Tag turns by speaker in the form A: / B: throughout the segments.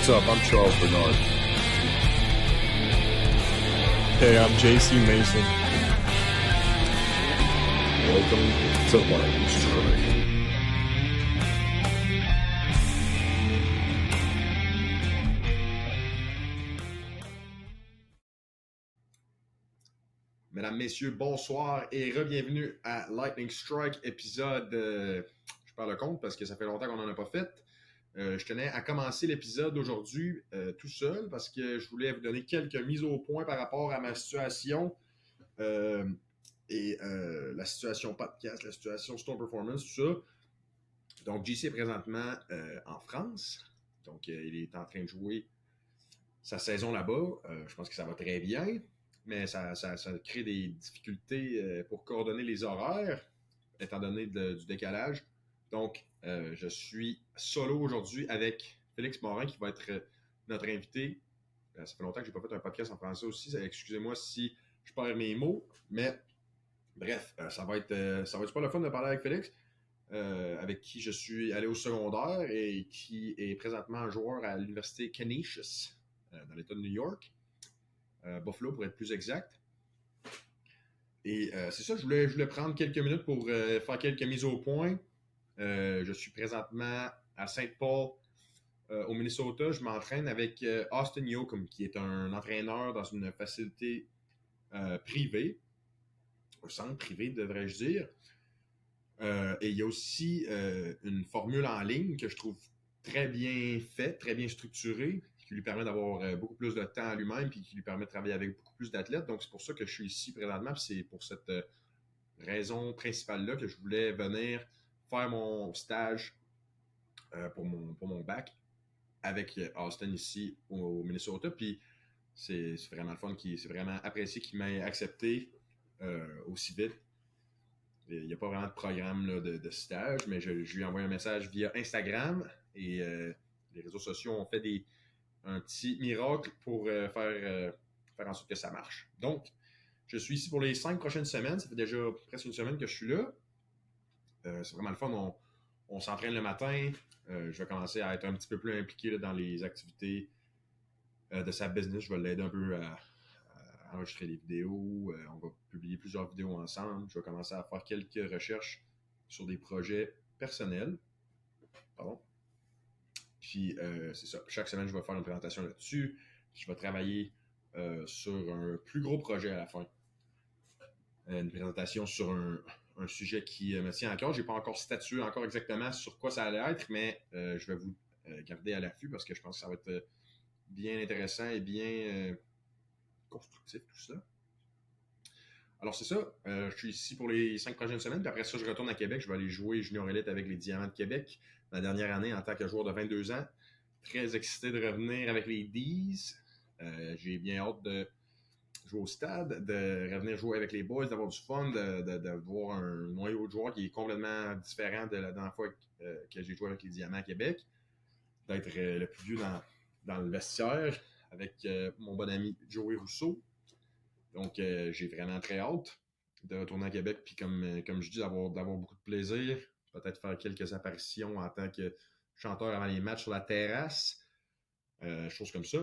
A: What's up? I'm Charles Bernard.
B: Hey, I'm JC Mason.
A: Welcome to Lightning Strike.
C: Mesdames, Messieurs, bonsoir et re-bienvenue à Lightning Strike, épisode, je perds le compte parce que ça fait longtemps qu'on n'en a pas fait. Je tenais à commencer l'épisode aujourd'hui tout seul parce que je voulais vous donner quelques mises au point par rapport à ma situation et la situation podcast, la situation Stone Performance, tout ça. Donc, JC est présentement en France. Donc, il est en train de jouer sa saison là-bas. Je pense que ça va très bien. Mais ça crée des difficultés pour coordonner les horaires, étant donné du décalage. Donc, je suis solo aujourd'hui avec Félix Morin, qui va être notre invité. Ça fait longtemps que je n'ai pas fait un podcast en français aussi. Excusez-moi si je perds mes mots. Mais bref, ça va être super le fun de parler avec Félix, avec qui je suis allé au secondaire et qui est présentement un joueur à l'université Canisius, dans l'État de New York. Buffalo pour être plus exact. Et c'est ça, je voulais prendre quelques minutes pour faire quelques mises au point. Je suis présentement à Saint Paul, au Minnesota. Je m'entraîne avec Austin Yoakum, qui est un entraîneur dans une facilité privée, un centre privé, devrais-je dire. Et il y a aussi une formule en ligne que je trouve très bien faite, très bien structurée, qui lui permet d'avoir beaucoup plus de temps à lui-même puis qui lui permet de travailler avec beaucoup plus d'athlètes. Donc, c'est pour ça que je suis ici présentement. Puis c'est pour cette raison principale-là que je voulais venir faire mon stage pour mon bac avec Austin ici au Minnesota. Puis c'est vraiment le fun, c'est vraiment apprécié qu'il m'ait accepté aussi vite. Il n'y a pas vraiment de programme là, de stage, mais je lui ai envoyé un message via Instagram et les réseaux sociaux ont fait un petit miracle pour faire en sorte que ça marche. Donc, je suis ici pour les 5 prochaines semaines. Ça fait déjà presque une semaine que je suis là. C'est vraiment le fun. On s'entraîne le matin. Je vais commencer à être un petit peu plus impliqué là, dans les activités de sa business. Je vais l'aider un peu à enregistrer des vidéos. On va publier plusieurs vidéos ensemble. Je vais commencer à faire quelques recherches sur des projets personnels. Pardon. Puis, c'est ça. Chaque semaine, je vais faire une présentation là-dessus. Je vais travailler sur un plus gros projet à la fin. Une présentation sur un sujet qui me tient à cœur. Je n'ai pas encore statué encore exactement sur quoi ça allait être, mais je vais vous garder à l'affût parce que je pense que ça va être bien intéressant et bien constructif, tout ça. Alors, c'est ça. Je suis ici pour les 5 prochaines semaines. Puis après ça, je retourne à Québec. Je vais aller jouer Junior Elite avec les Diamants de Québec. Ma dernière année en tant que joueur de 22 ans. Très excité de revenir avec les D's. J'ai bien hâte de jouer au stade, de revenir jouer avec les boys, d'avoir du fun, de voir un noyau de joueurs qui est complètement différent de la dernière fois que j'ai joué avec les Diamants à Québec. D'être le plus vieux dans le vestiaire avec mon bon ami Joey Rousseau. Donc, j'ai vraiment très hâte de retourner à Québec. Puis, comme je dis, d'avoir beaucoup de plaisir. Peut-être faire quelques apparitions en tant que chanteur avant les matchs sur la terrasse. Choses comme ça.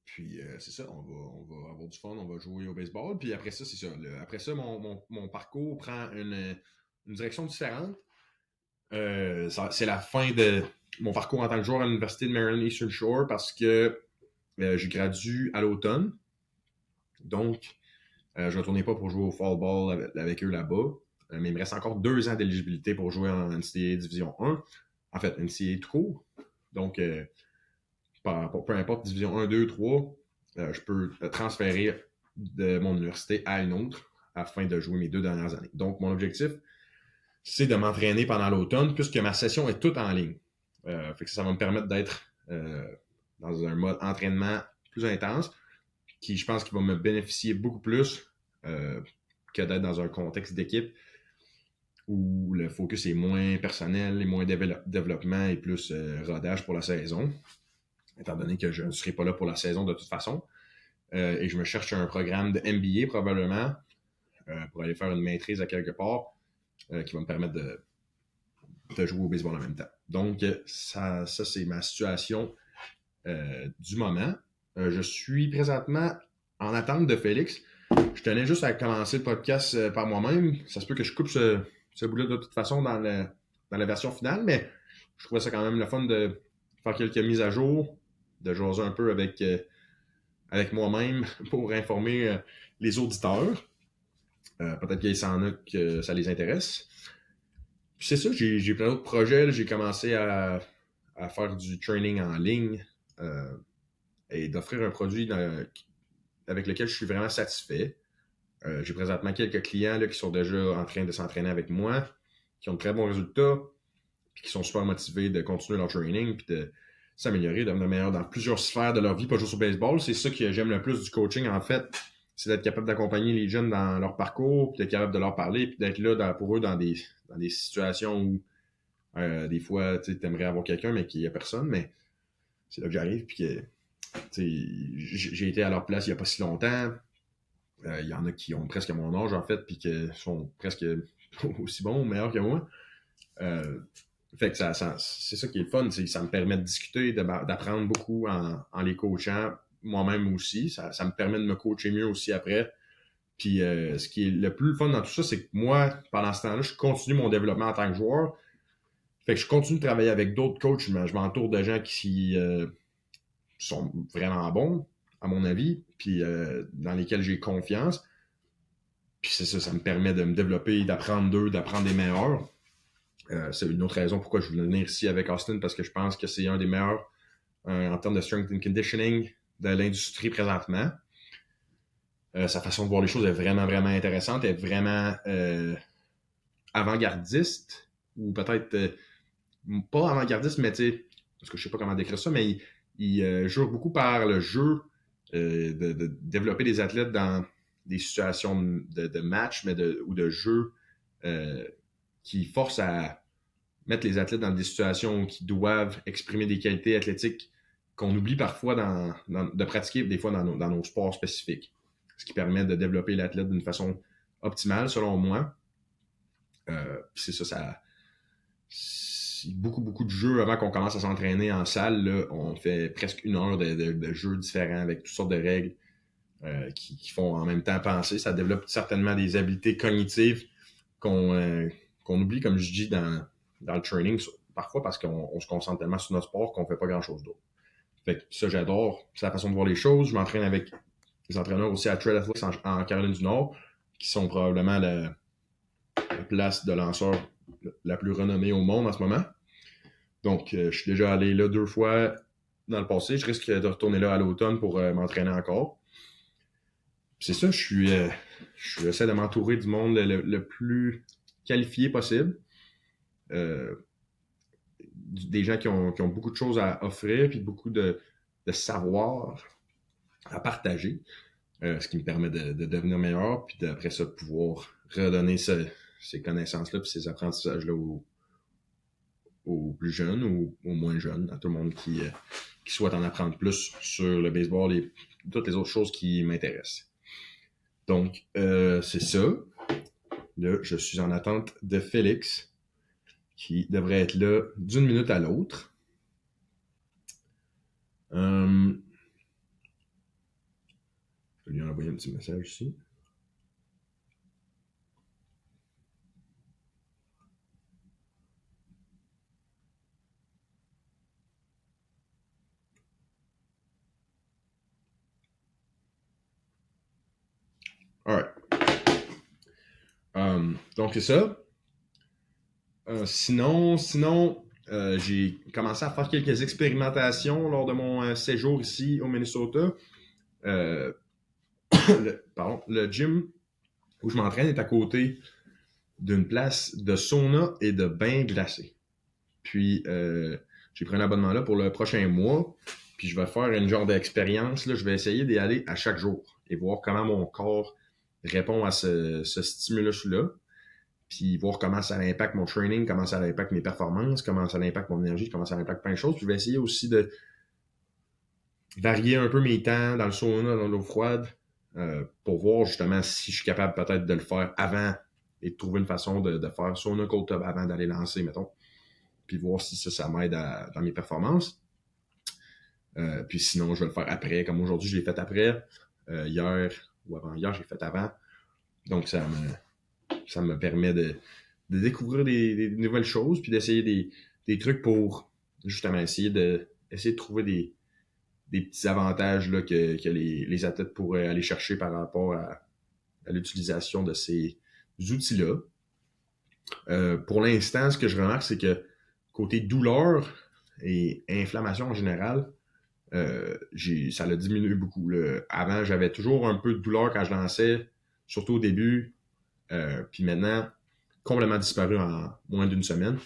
C: Puis, c'est ça. On va avoir du fun. On va jouer au baseball. Puis, après ça, c'est ça. Après ça, mon parcours prend une direction différente. C'est la fin de mon parcours en tant que joueur à l'Université de Maryland Eastern Shore parce que je gradue à l'automne. Donc, je ne retournais pas pour jouer au fall ball avec eux là-bas. Mais il me reste encore 2 ans d'éligibilité pour jouer en NCAA Division 1. En fait, NCAA Trop. Donc, peu importe Division 1, 2, 3, je peux transférer de mon université à une autre afin de jouer mes 2 dernières années. Donc, mon objectif, c'est de m'entraîner pendant l'automne puisque ma session est toute en ligne. Fait que ça va me permettre d'être dans un mode entraînement plus intense qui, je pense, qui va me bénéficier beaucoup plus que d'être dans un contexte d'équipe où le focus est moins personnel et moins développement et plus rodage pour la saison, étant donné que je ne serai pas là pour la saison de toute façon. Et je me cherche un programme de MBA probablement pour aller faire une maîtrise à quelque part qui va me permettre de jouer au baseball en même temps. Donc, ça c'est ma situation du moment. Je suis présentement en attente de Félix. Je tenais juste à commencer le podcast par moi-même. Ça se peut que je coupe ce bout-là de toute façon dans la version finale, mais je trouvais ça quand même le fun de faire quelques mises à jour, de jaser un peu avec moi-même pour informer les auditeurs. Peut-être qu'il y en a que ça les intéresse. Puis c'est ça, j'ai plein d'autres projets. Là. J'ai commencé à faire du training en ligne et d'offrir un produit avec lequel je suis vraiment satisfait. J'ai présentement quelques clients là, qui sont déjà en train de s'entraîner avec moi, qui ont de très bons résultats, puis qui sont super motivés de continuer leur training, puis de s'améliorer, de devenir meilleurs dans plusieurs sphères de leur vie, pas juste au baseball. C'est ça que j'aime le plus du coaching, en fait. C'est d'être capable d'accompagner les jeunes dans leur parcours, puis d'être capable de leur parler, puis d'être là pour eux dans des situations où des fois, tu aimerais avoir quelqu'un, mais qu'il n'y a personne, mais c'est là que j'arrive, puis que j'ai été à leur place il n'y a pas si longtemps. Il y en a qui ont presque mon âge, en fait, puis qui sont presque aussi bons ou meilleurs que moi. Fait que c'est ça qui est le fun, ça me permet de discuter, d'apprendre beaucoup en les coachant, moi-même aussi. Ça me permet de me coacher mieux aussi après. Puis ce qui est le plus fun dans tout ça, c'est que moi, pendant ce temps-là, je continue mon développement en tant que joueur. Fait que je continue de travailler avec d'autres coachs, mais je m'entoure de gens qui sont vraiment bons, à mon avis, puis dans lesquels j'ai confiance. Puis c'est ça, ça me permet de me développer, d'apprendre d'eux, d'apprendre des meilleurs. C'est une autre raison pourquoi je voulais venir ici avec Austin, parce que je pense que c'est un des meilleurs en termes de strength and conditioning de l'industrie présentement. Sa façon de voir les choses est vraiment, vraiment intéressante, est vraiment avant-gardiste, ou peut-être pas avant-gardiste, mais tu sais, parce que je sais pas comment décrire ça, mais il jure beaucoup par le jeu, de développer des athlètes dans des situations de match, ou de jeu qui forcent à mettre les athlètes dans des situations où ils doivent exprimer des qualités athlétiques qu'on oublie parfois de pratiquer des fois dans nos sports spécifiques. Ce qui permet de développer l'athlète d'une façon optimale, selon moi. C'est ça, beaucoup, beaucoup de jeux avant qu'on commence à s'entraîner en salle. Là, on fait presque 1 heure de jeux différents avec toutes sortes de règles qui font en même temps penser. Ça développe certainement des habiletés cognitives qu'on oublie, comme je dis, dans le training, parfois parce qu'on se concentre tellement sur notre sport qu'on ne fait pas grand-chose d'autre. Fait que ça, j'adore. C'est la façon de voir les choses. Je m'entraîne avec des entraîneurs aussi à Trail Athletics en Caroline du Nord, qui sont probablement la place de lanceur la plus renommée au monde en ce moment. Donc, je suis déjà allé là 2 fois dans le passé. Je risque de retourner là à l'automne pour m'entraîner encore. Puis c'est ça, j'essaie de m'entourer du monde le plus qualifié possible. Des gens qui ont beaucoup de choses à offrir, puis beaucoup de savoir à partager, ce qui me permet de devenir meilleur, puis après ça, de pouvoir redonner ces connaissances-là, puis ces apprentissages-là aux plus jeunes ou aux moins jeunes, à tout le monde qui souhaite en apprendre plus sur le baseball et toutes les autres choses qui m'intéressent. Donc, c'est ça. Là, je suis en attente de Félix, qui devrait être là d'une minute à l'autre. Je vais lui envoyer un petit message ici. Alright. Donc, c'est ça. Sinon, j'ai commencé à faire quelques expérimentations lors de mon séjour ici au Minnesota. Le gym où je m'entraîne est à côté d'une place de sauna et de bain glacé. Puis, j'ai pris un abonnement là pour le prochain mois. Puis, je vais faire une genre d'expérience. Là, je vais essayer d'y aller à chaque jour et voir comment mon corps répond à ce stimulus-là. Puis, voir comment ça impacte mon training, comment ça impacte mes performances, comment ça impacte mon énergie, comment ça impacte plein de choses. Puis, je vais essayer aussi de varier un peu mes temps dans le sauna, dans l'eau froide, pour voir justement si je suis capable peut-être de le faire avant et de trouver une façon de faire sauna cold tub avant d'aller lancer, mettons. Puis voir si ça m'aide dans mes performances. Puis sinon, je vais le faire après. Comme aujourd'hui, je l'ai fait après. Hier ou avant-hier, j'ai fait avant. Donc, ça me permet de découvrir des nouvelles choses puis d'essayer des trucs pour justement essayer de trouver des petits avantages là, que les athlètes pourraient aller chercher par rapport à l'utilisation de ces outils-là. Pour l'instant, ce que je remarque, c'est que côté douleur et inflammation en général, ça l'a diminué beaucoup. Là. Avant, j'avais toujours un peu de douleur quand je lançais, surtout au début. Puis maintenant, complètement disparu en moins d'une semaine.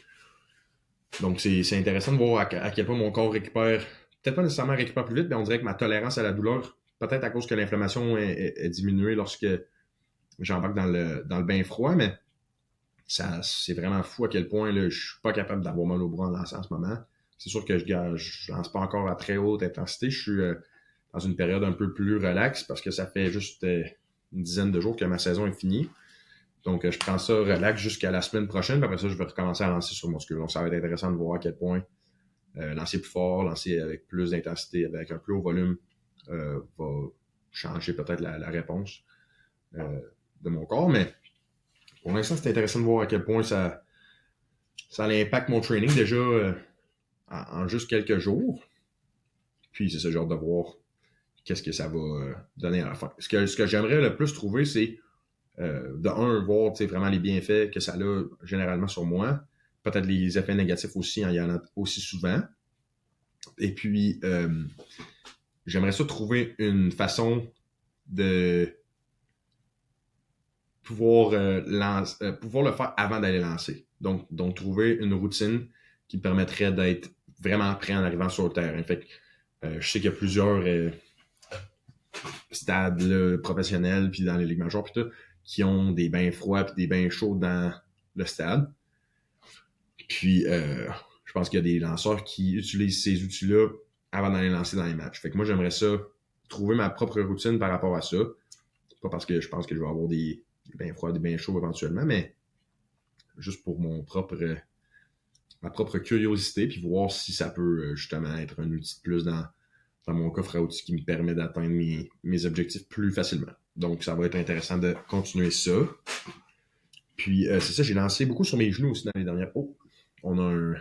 C: Donc, c'est intéressant de voir à quel point mon corps récupère, peut-être pas nécessairement récupère plus vite, mais on dirait que ma tolérance à la douleur, peut-être à cause que l'inflammation est diminuée lorsque j'embarque dans le bain froid, mais c'est vraiment fou à quel point là, je suis pas capable d'avoir mal au bras en lançant en ce moment. C'est sûr que je lance pas encore à très haute intensité. Je suis dans une période un peu plus relaxe parce que ça fait juste une dizaine de jours que ma saison est finie. Donc, je prends ça relax jusqu'à la semaine prochaine. Puis après ça, je vais recommencer à lancer sur muscle. Donc, ça va être intéressant de voir à quel point lancer plus fort, lancer avec plus d'intensité, avec un plus haut volume, va changer peut-être la réponse de mon corps. Mais pour l'instant, c'est intéressant de voir à quel point ça impacte mon training déjà en juste quelques jours. Puis, c'est ce genre de voir qu'est-ce que ça va donner à la fin. Ce que j'aimerais le plus trouver, c'est de un, voir vraiment les bienfaits que ça a généralement sur moi. Peut-être les effets négatifs aussi, il y en a aussi souvent. Et puis, j'aimerais ça trouver une façon de pouvoir, pouvoir le faire avant d'aller lancer. Donc, trouver une routine qui permettrait d'être vraiment prêt en arrivant sur le terrain. Fait que, je sais qu'il y a plusieurs stades là, professionnels, puis dans les ligues majeures, puis tout, qui ont des bains froids puis des bains chauds dans le stade. Puis, je pense qu'il y a des lanceurs qui utilisent ces outils-là avant d'aller lancer dans les matchs. Fait que moi, j'aimerais ça, trouver ma propre routine par rapport à ça. Pas parce que je pense que je vais avoir des bains froids, des bains chauds éventuellement, mais juste pour ma propre curiosité, puis voir si ça peut justement être un outil de plus dans mon coffre à outils qui me permet d'atteindre mes objectifs plus facilement. Donc, ça va être intéressant de continuer ça. Puis, c'est ça, j'ai lancé beaucoup sur mes genoux aussi dans les dernières... Oh, on a un...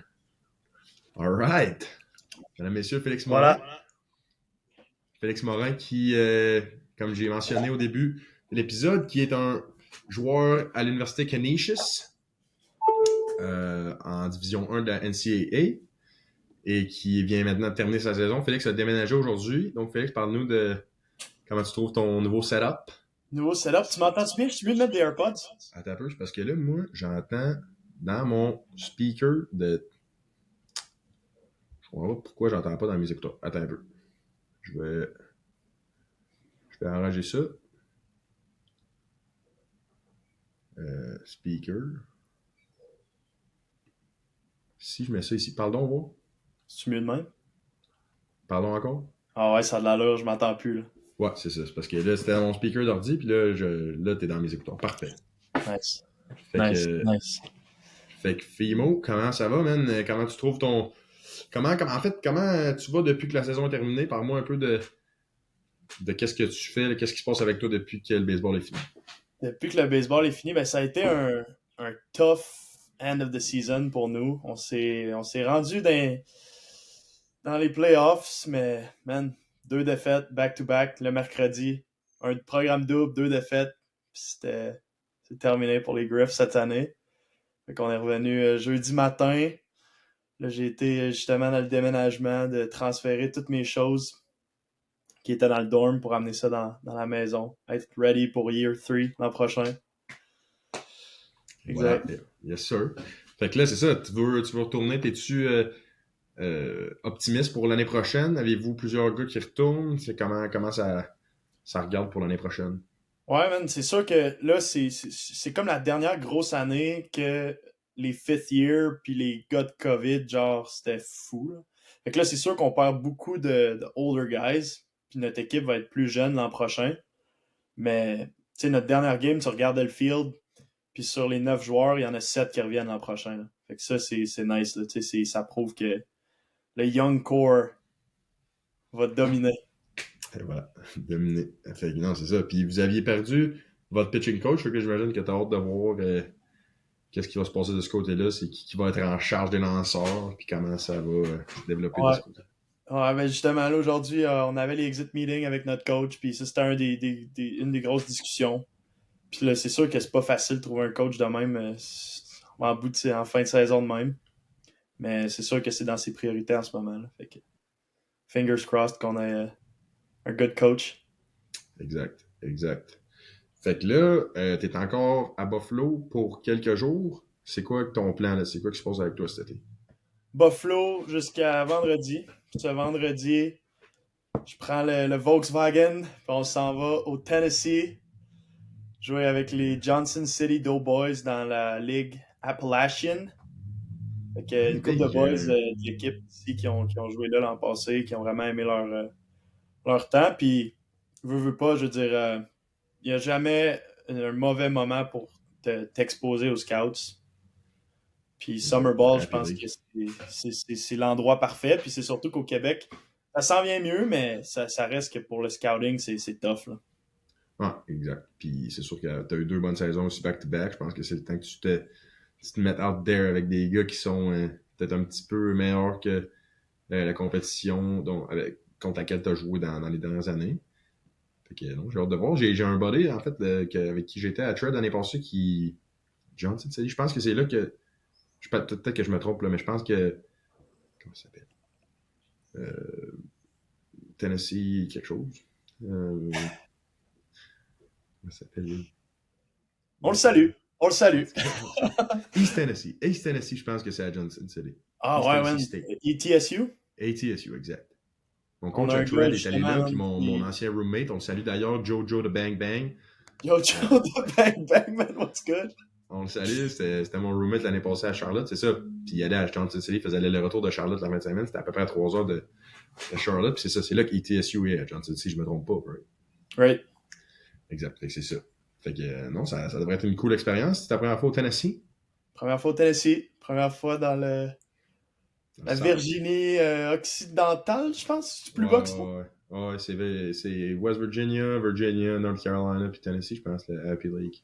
C: All right! Mesdames, messieurs, Félix Morin. Voilà. Félix Morin qui, comme j'ai mentionné au début de l'épisode, qui est un joueur à l'Université Canisius en Division 1 de la NCAA et qui vient maintenant de terminer sa saison. Félix a déménagé aujourd'hui. Donc, Félix, parle-nous de comment tu trouves ton nouveau setup.
D: Nouveau setup, tu m'entends-tu bien? Je suis mieux de mettre des AirPods?
C: Attends un peu, parce que là, moi, j'entends dans mon speaker de... Je comprends pas pourquoi j'entends pas dans mes écouteurs. Attends un peu. Je vais arranger ça. Speaker. Si je mets ça ici. Pardon, voir.
D: C'est mieux de même?
C: Pardon encore?
D: Ah ouais, ça a de l'allure, je m'entends plus. Là.
C: Ouais, c'est ça. C'est parce que là, c'était dans mon speaker d'ordi, puis là, t'es dans mes écouteurs. Parfait.
D: Nice.
C: Nice. Fait que Fimo, comment ça va, man? Comment tu trouves ton... Comment tu vas depuis que la saison est terminée? Parle-moi un peu de qu'est-ce que tu fais, qu'est-ce qui se passe avec toi depuis que le baseball est fini.
D: Depuis que le baseball est fini, ben ça a été un tough end of the season pour nous. On s'est rendu dans les playoffs, mais man, 2 défaites back-to-back le mercredi. Un programme double, 2 défaites. C'est terminé pour les Griffs cette année. Fait qu'on est revenu jeudi matin. Là, j'ai été justement dans le déménagement de transférer toutes mes choses qui étaient dans le dorm pour amener ça dans la maison. Être ready pour year 3 l'an prochain.
C: Exact. Voilà. Yes, sir. Fait que là, c'est ça. Tu veux retourner. T'es-tu optimiste pour l'année prochaine? Avez-vous plusieurs gars qui retournent? C'est comment ça regarde pour l'année prochaine?
D: Ouais, man. C'est sûr que là, c'est comme la dernière grosse année que les fifth year puis les gars de COVID, genre, c'était fou. Là. Fait que là, c'est sûr qu'on perd beaucoup de older guys. Puis notre équipe va être plus jeune l'an prochain. Mais, tu sais, notre dernière game, tu regardais le field, puis sur les 9 joueurs, il y en a 7 qui reviennent l'an prochain. Là. Fait que ça, c'est nice. Là. Ça prouve que le young core va dominer.
C: Et voilà, dominé. Fait que non, c'est ça. Puis vous aviez perdu votre pitching coach, fait que j'imagine que tu as hâte de voir qu'est-ce qui va se passer de ce côté-là, c'est qui va être en charge des lanceurs, puis comment ça va se développer de
D: Ouais.
C: ce côté.
D: Ouais, ben justement, là, aujourd'hui, on avait les exit meetings avec notre coach, puis ça, c'était une des grosses discussions. Puis là, c'est sûr que c'est pas facile de trouver un coach de même en fin de saison de même. Mais c'est sûr que c'est dans ses priorités en ce moment. Là. Fait que, fingers crossed qu'on ait un good coach.
C: Exact. Fait que là, t'es encore à Buffalo pour quelques jours. C'est quoi ton plan, là? C'est quoi qui se passe avec toi cet été?
D: Buffalo jusqu'à vendredi. Ce vendredi, je prends le Volkswagen, puis on s'en va au Tennessee jouer avec les Johnson City Doughboys dans la Ligue Appalachian. Fait que une couple de boys de l'équipe ici qui ont joué là l'an passé, qui ont vraiment aimé leur temps. Puis, veux pas, je veux dire, il n'y a jamais un mauvais moment pour t'exposer aux scouts. Puis Summer Ball, je pense que c'est l'endroit parfait. Puis c'est surtout qu'au Québec, ça s'en vient mieux, mais ça reste que pour le scouting, c'est tough. Là.
C: Ah, exact. Puis c'est sûr que tu as eu 2 bonnes saisons aussi back-to-back. Je pense que c'est le temps que tu te mettes out there avec des gars qui sont peut-être un petit peu meilleurs que la compétition contre laquelle tu as joué dans les dernières années. Fait que non, j'ai hâte de voir. J'ai un buddy, en fait, avec qui j'étais à Trade l'année passée qui. Johnson, je pense que c'est là que. Peut-être que je me trompe là, mais je pense que. Comment ça s'appelle? Tennessee quelque chose. Comment ça s'appelle?
D: On le salue.
C: East Tennessee, je pense que c'est à Johnson City.
D: Ah
C: East
D: ouais,
C: Tennessee
D: man.
C: State.
D: ETSU?
C: ATSU, exact. Mon
D: On
C: coach
D: a
C: à
D: un
C: Trade
D: gars,
C: est allé là, puis
D: justement,
C: mon ancien roommate, on le salue d'ailleurs, Jojo de Bang Bang.
D: Yo, Joe de Bang Bang, man, what's good?
C: On le salue, c'était mon roommate l'année passée à Charlotte, c'est ça. Puis il allait à Johnson City, il faisait le retour de Charlotte la fin de semaine, c'était à peu près à 3 heures de Charlotte, puis c'est ça, c'est là qu'ETSU est à Johnson City, je me trompe pas, right?
D: Right.
C: Exact, fait que c'est ça. Fait que non, ça devrait être une cool expérience. C'est ta première fois au Tennessee?
D: Première fois au Tennessee, première fois dans la Virginie occidentale, je pense. C'est plus bas que ça.
C: Ouais, c'est West Virginia, North Carolina, puis Tennessee, je pense, la Happy League.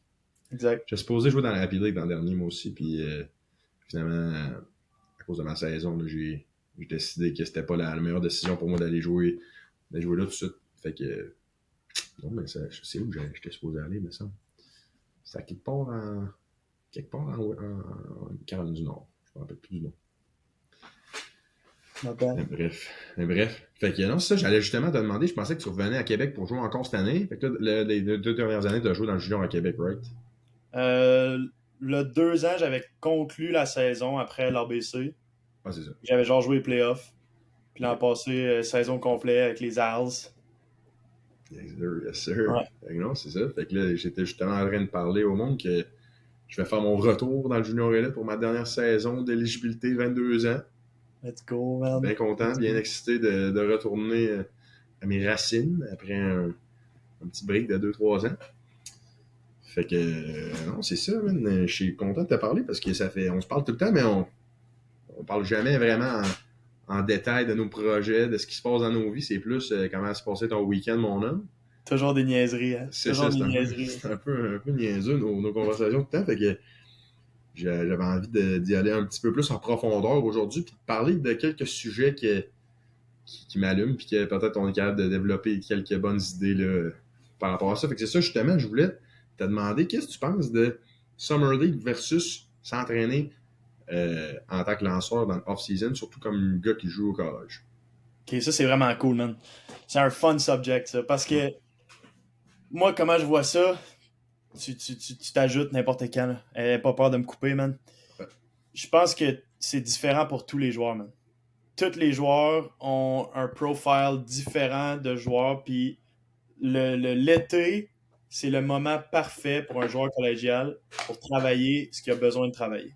D: Exact.
C: J'ai supposé jouer dans la Happy League l'an dernier, moi aussi, puis finalement, à cause de ma saison, là, j'ai décidé que c'était pas la meilleure décision pour moi d'aller jouer là tout de suite. Fait que, non, mais je sais où j'étais supposé aller, mais ça. C'est à quelque part en Caroline du Nord. Je me rappelle plus du nom. Mais bref. Fait que non, c'est ça, j'allais justement te demander, je pensais que tu revenais à Québec pour jouer encore cette année. Fait que là, les 2 dernières années, tu as joué dans le junior à Québec, right?
D: Le 2 ans, j'avais conclu la saison après l'ABC.
C: Ah, c'est ça.
D: J'avais genre joué les playoffs. Puis l'an passé, saison complète avec les Als.
C: Yes, sir.
D: Ouais.
C: Fait que non, c'est ça. Fait que là, j'étais justement en train de parler au monde que je vais faire mon retour dans le junior élite pour ma dernière saison d'éligibilité, 22 ans.
D: Let's go, man.
C: Bien content, bien excité de retourner à mes racines après un petit break de 2-3 ans. Fait que, non, c'est ça, man. Je suis content de te parler parce que on se parle tout le temps, mais on parle jamais vraiment en détail de nos projets, de ce qui se passe dans nos vies. C'est plus comment se passait ton week-end, mon homme.
D: Toujours des niaiseries, hein.
C: C'est ça, c'est un peu niaiseux, nos conversations tout le temps. Fait que j'avais envie d'y aller un petit peu plus en profondeur aujourd'hui, puis de parler de quelques sujets qui m'allument, puis que peut-être on est capable de développer quelques bonnes idées là, par rapport à ça. Fait que c'est ça, justement, je voulais te demander, qu'est-ce que tu penses de Summer League versus s'entraîner en tant que lanceur dans l'off-season, surtout comme un gars qui joue au college?
D: Ok, ça c'est vraiment cool, man. C'est un fun subject, ça, parce que moi, comment je vois ça, tu t'ajoutes n'importe quand, là. Elle n'a pas peur de me couper, man.
C: Ouais.
D: Je pense que c'est différent pour tous les joueurs, man. Tous les joueurs ont un profile différent de joueurs, puis l'été, c'est le moment parfait pour un joueur collégial pour travailler ce qu'il a besoin de travailler.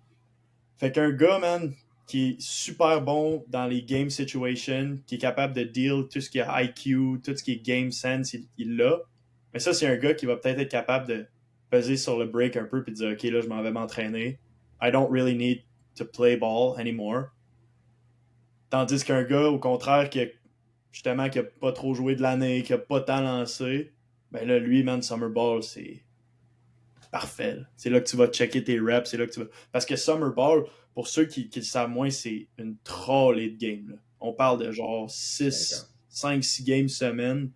D: Fait qu'un gars, man, qui est super bon dans les game situations, qui est capable de deal tout ce qui est IQ, tout ce qui est game sense, il l'a. Mais ça, c'est un gars qui va peut-être être capable de peser sur le break un peu puis de dire « Ok, là, je m'en vais m'entraîner. I don't really need to play ball anymore. » Tandis qu'un gars, au contraire, qui a justement, qui n'a pas trop joué de l'année, qui n'a pas tant lancé, ben là, lui, man, Summer Ball, c'est parfait. Là. C'est là que tu vas checker tes reps, c'est là que tu vas... Parce que Summer Ball, pour ceux qui le savent moins, c'est une trolley de game. Là. On parle de genre 5-6 games semaine.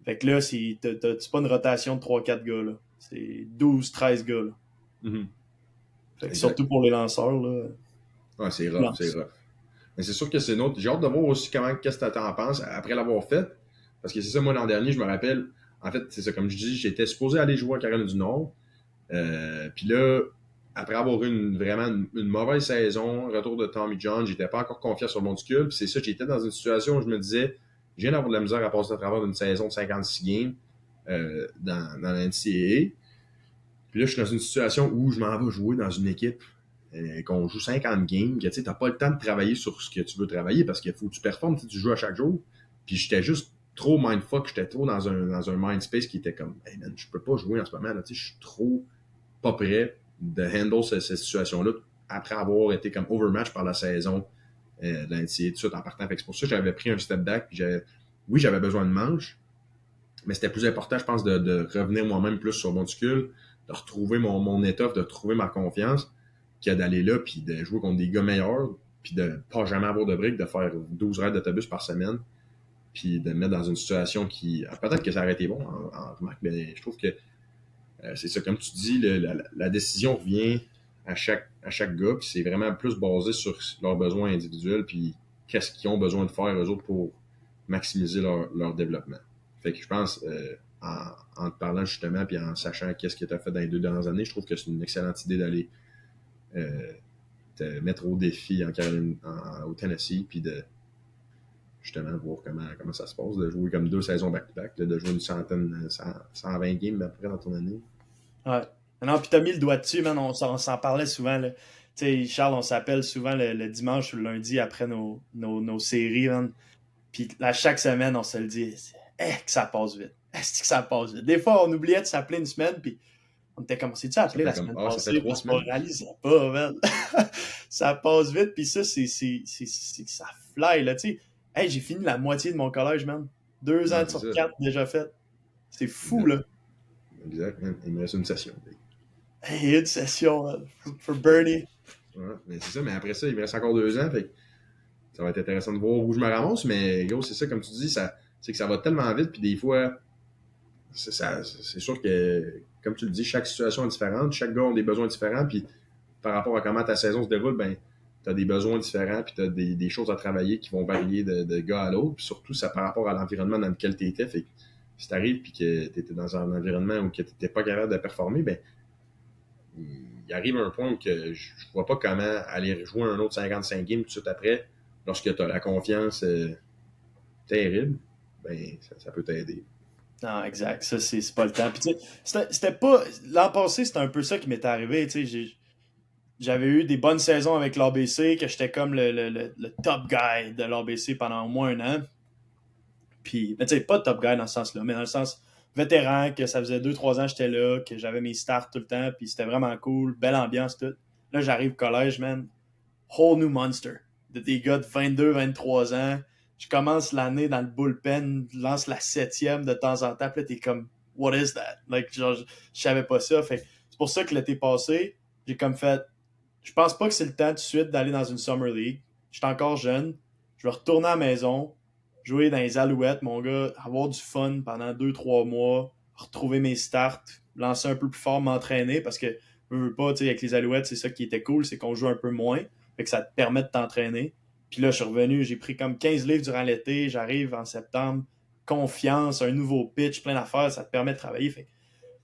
D: Fait que là, c'est pas une rotation de 3-4 gars. Là. C'est 12-13 gars. Là.
C: Mm-hmm.
D: Fait que surtout pour les lanceurs. Là,
C: ouais, c'est rough, c'est rough. Mais c'est sûr que c'est une autre. J'ai hâte de voir aussi qu'est-ce que tu en penses après l'avoir fait. Parce que c'est ça, moi, l'an dernier, je me rappelle. En fait, c'est ça, comme je dis, j'étais supposé aller jouer à Caroline du Nord. Puis là, après avoir eu vraiment une mauvaise saison, retour de Tommy John, j'étais pas encore confiant sur le monticule. Puis c'est ça, j'étais dans une situation où je me disais, je viens d'avoir de la misère à passer à travers d'une saison de 56 games dans la NCAA. Puis là, je suis dans une situation où je m'en vais jouer dans une équipe qu'on joue 50 games, que tu n'as pas le temps de travailler sur ce que tu veux travailler parce qu'il faut que tu performes, tu joues à chaque jour. Puis j'étais juste trop mindfuck, j'étais trop dans un mindspace qui était comme, hey man, je peux pas jouer en ce moment, je suis trop pas prêt de handle cette situation-là après avoir été comme overmatch par la saison de la NCAA tout de suite en partant. Fait que c'est pour ça que j'avais pris un step back. Puis j'avais besoin de manche, mais c'était plus important, je pense, de revenir moi-même plus sur monticule, de retrouver mon étoffe, de retrouver ma confiance, que d'aller là puis de jouer contre des gars meilleurs, puis de pas jamais avoir de briques, de faire 12 raids d'autobus par semaine, puis de me mettre dans une situation qui... Peut-être que ça aurait été bon en remarque, mais je trouve que c'est ça, comme tu dis, la décision revient à chaque gars, puis c'est vraiment plus basé sur leurs besoins individuels, puis qu'est-ce qu'ils ont besoin de faire eux autres pour maximiser leur développement. Fait que je pense, en te parlant justement, puis en sachant qu'est-ce que tu as fait dans les 2 dernières années, je trouve que c'est une excellente idée d'aller te mettre au défi au Tennessee, puis de justement voir comment ça se passe, de jouer comme 2 saisons back-to-back, de jouer une 120 games à peu près dans ton année.
D: Ouais. Non, puis t'as mis le doigt dessus, man. On s'en parlait souvent. Tu sais, Charles, on s'appelle souvent le dimanche ou le lundi après nos séries, man. Puis à chaque semaine, on se le dit, que ça passe vite. Est-ce que ça passe vite? Des fois, on oubliait de s'appeler une semaine, puis on était comme, c'est-tu appelé la semaine passée?
C: Ça fait 3 semaines.
D: On réalisait pas, man. Ça passe vite, puis ça, ça fly, là, tu sais. Hey, j'ai fini la moitié de mon collège, man. 2 ans sur 4 déjà fait. C'est fou, là.
C: Exact, man. Il me reste une session.
D: Hey, une session, man. For Bernie.
C: Ouais, mais c'est ça, mais après ça, il me reste encore 2 ans, fait que ça va être intéressant de voir où je me ramasse, mais gros, c'est ça, comme tu dis, c'est que ça va tellement vite, puis des fois, c'est sûr que, comme tu le dis, chaque situation est différente, chaque gars a des besoins différents, puis par rapport à comment ta saison se déroule, ben, tu as des besoins différents, puis tu as des choses à travailler qui vont varier de gars à l'autre, puis surtout, ça par rapport à l'environnement dans lequel tu étais, fait que si tu arrives puis que tu étais dans un environnement où tu n'étais pas capable de performer, ben, il arrive un point où que je ne vois pas comment aller jouer un autre 55 games tout de suite après, lorsque tu as la confiance terrible, ben, ça peut t'aider.
D: Non, exact. Ça, c'est pas le temps. Puis, tu sais, c'était pas. L'an passé, c'était un peu ça qui m'était arrivé. Tu sais, j'avais eu des bonnes saisons avec l'ABC, que j'étais comme le top guy de l'ABC pendant au moins 1 an. Puis, tu sais, pas top guy dans ce sens-là, mais dans le sens vétéran, que ça faisait 2-3 ans que j'étais là, que j'avais mes starts tout le temps, puis c'était vraiment cool, belle ambiance, tout. Là, j'arrive au collège, man. Whole new monster. Des gars de 22-23 ans. Je commence l'année dans le bullpen, lance la 7e de temps en temps, puis là, t'es comme, what is that? Like, genre, je savais pas ça. Fait c'est pour ça que l'été passé, j'ai comme fait, je pense pas que c'est le temps tout de suite d'aller dans une Summer League. Je suis encore jeune. Je vais retourner à la maison, jouer dans les Alouettes, mon gars, avoir du fun pendant 2-3 mois, retrouver mes starts, lancer un peu plus fort, m'entraîner, parce que, je veux pas, tu sais, avec les Alouettes, c'est ça qui était cool, c'est qu'on joue un peu moins, fait que ça te permet de t'entraîner. Puis là, je suis revenu, j'ai pris comme 15 livres durant l'été, j'arrive en septembre, confiance, un nouveau pitch, plein d'affaires, ça te permet de travailler. Fait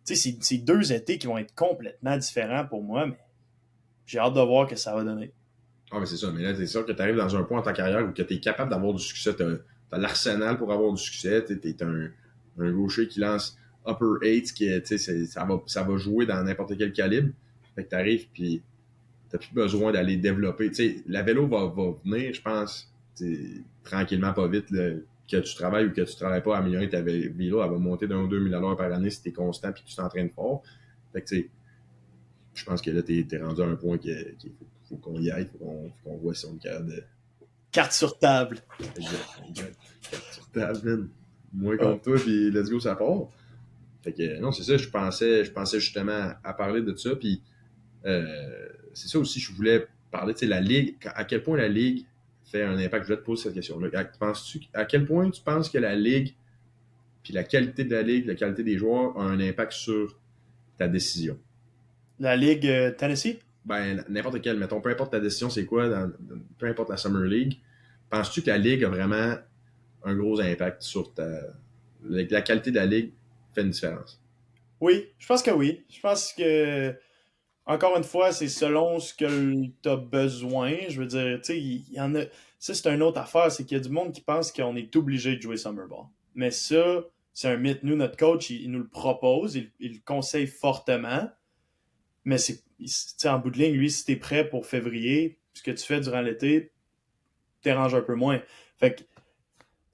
D: tu sais, c'est 2 étés qui vont être complètement différents pour moi, mais j'ai hâte de voir ce que ça va donner.
C: Ah, mais c'est ça. Mais là, c'est sûr que tu arrives dans un point en ta carrière où tu es capable d'avoir du succès. Tu as l'arsenal pour avoir du succès. Tu es un gaucher qui lance upper 8, ça va jouer dans n'importe quel calibre. Fait que tu arrives, puis tu n'as plus besoin d'aller développer. T'sais, la vélo va venir, je pense, tranquillement, pas vite, là, que tu travailles ou que tu travailles pas à améliorer ta vélo. Elle va monter d'1 ou 2 000 $ par année si tu es constant et que tu t'entraînes fort. Fait que, tu sais, je pense que là, tu es rendu à un point qu'il faut qu'on y aille, faut qu'on voit si on est capable
D: Carte sur table.
C: Exact. Sur table, man. Moi contre toi, puis let's go, ça part. Fait que, non, c'est ça, je pensais justement à parler de ça, puis c'est ça aussi, je voulais parler, tu sais, la Ligue, à quel point la Ligue fait un impact. Je vais te poser cette question-là. À quel point tu penses que la Ligue, puis la qualité de la Ligue, la qualité des joueurs, a un impact sur ta décision?
D: La Ligue Tennessee?
C: Ben, n'importe quelle, mettons, peu importe ta décision, c'est quoi, peu importe la Summer League, penses-tu que la Ligue a vraiment un gros impact sur la qualité de la Ligue fait une différence?
D: Oui, je pense que oui. Je pense que, encore une fois, c'est selon ce que tu as besoin. Je veux dire, tu sais, il y en a. Ça, c'est une autre affaire, c'est qu'il y a du monde qui pense qu'on est obligé de jouer Summer Ball. Mais ça, c'est un mythe. Nous, notre coach, il nous le propose, il le conseille fortement. Mais en bout de ligne, lui, si t'es prêt pour février, ce que tu fais durant l'été, t'arrange un peu moins. Fait que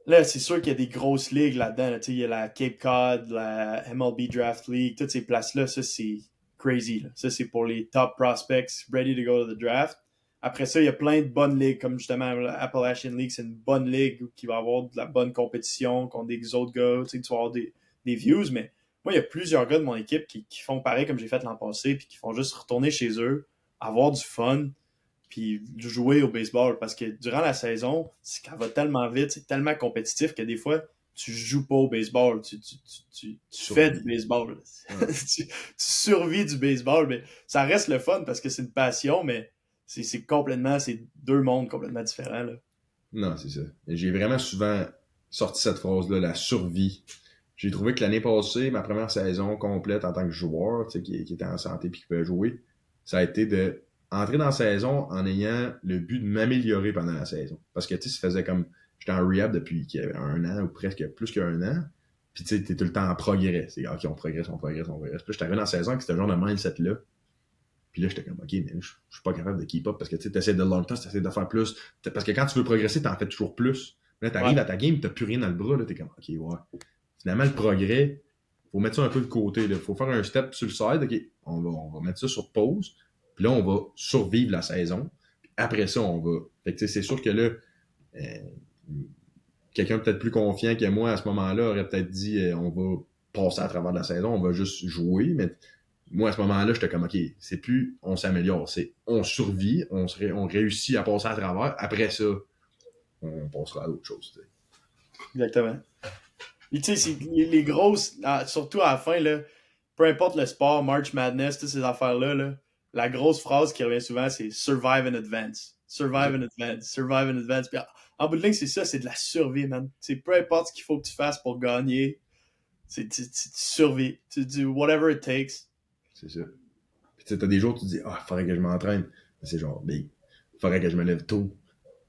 D: là, c'est sûr qu'il y a des grosses ligues là-dedans. Là. Il y a la Cape Cod, la MLB Draft League, toutes ces places-là, ça, c'est crazy. Là. Ça, c'est pour les top prospects ready to go to the draft. Après ça, il y a plein de bonnes ligues, comme justement l'Appalachian League, c'est une bonne ligue qui va avoir de la bonne compétition contre des autres gars. Tu vas avoir des views, mais moi, il y a plusieurs gars de mon équipe qui font pareil comme j'ai fait l'an passé, puis qui font juste retourner chez eux, avoir du fun, puis jouer au baseball. Parce que durant la saison, ça va tellement vite, c'est tellement compétitif que des fois, tu joues pas au baseball, tu fais du baseball. Ouais. tu survis du baseball, mais ça reste le fun parce que c'est une passion, mais c'est deux mondes complètement différents. Là.
C: Non, c'est ça. J'ai vraiment souvent sorti cette phrase-là, la survie. J'ai trouvé que l'année passée, ma première saison complète en tant que joueur, qui était en santé et qui pouvait jouer, ça a été de entrer dans la saison en ayant le but de m'améliorer pendant la saison. Parce que, tu sais, ça faisait comme... J'étais en rehab depuis qu'il y avait 1 an ou presque plus qu'1 an. Puis, tu sais, t'es tout le temps en progrès. C'est OK, on progresse. Puis là, j'étais arrivé dans la saison avec ce genre de mindset-là. Puis là, j'étais comme, OK, mais je suis pas capable de keep up parce que, tu sais, t'essaies de long toss, t'essaies de faire plus. Parce que quand tu veux progresser, t'en fais toujours plus. Là, t'arrives à ta game, t'as plus rien dans le bras, là, t'es comme, OK, ouais. Finalement, le progrès, faut mettre ça un peu de côté. Il faut faire un step sur le side. OK, on va mettre ça sur pause. Puis là, on va survivre la saison. Puis après ça, on va... Fait que, c'est sûr que là, quelqu'un peut-être plus confiant que moi à ce moment-là aurait peut-être dit on va passer à travers la saison, on va juste jouer. Mais moi, à ce moment-là, j'étais comme, OK, c'est plus on s'améliore, c'est on survit, on réussit à passer à travers. Après ça, on passera à d'autres choses. T'sais.
D: Exactement. Et tu sais, les grosses, surtout à la fin, là, peu importe le sport, March Madness, toutes ces affaires-là, là, la grosse phrase qui revient souvent, c'est « survive in advance ». Survive in advance, survive in advance. Puis en bout de ligne, c'est ça, c'est de la survie, man. C'est peu importe ce qu'il faut que tu fasses pour gagner, tu survis. Tu dis « whatever it takes ».
C: C'est ça. Puis tu sais, t'as des jours où tu dis « ah, faudrait que je m'entraîne ». C'est genre « il faudrait que je me lève tôt ».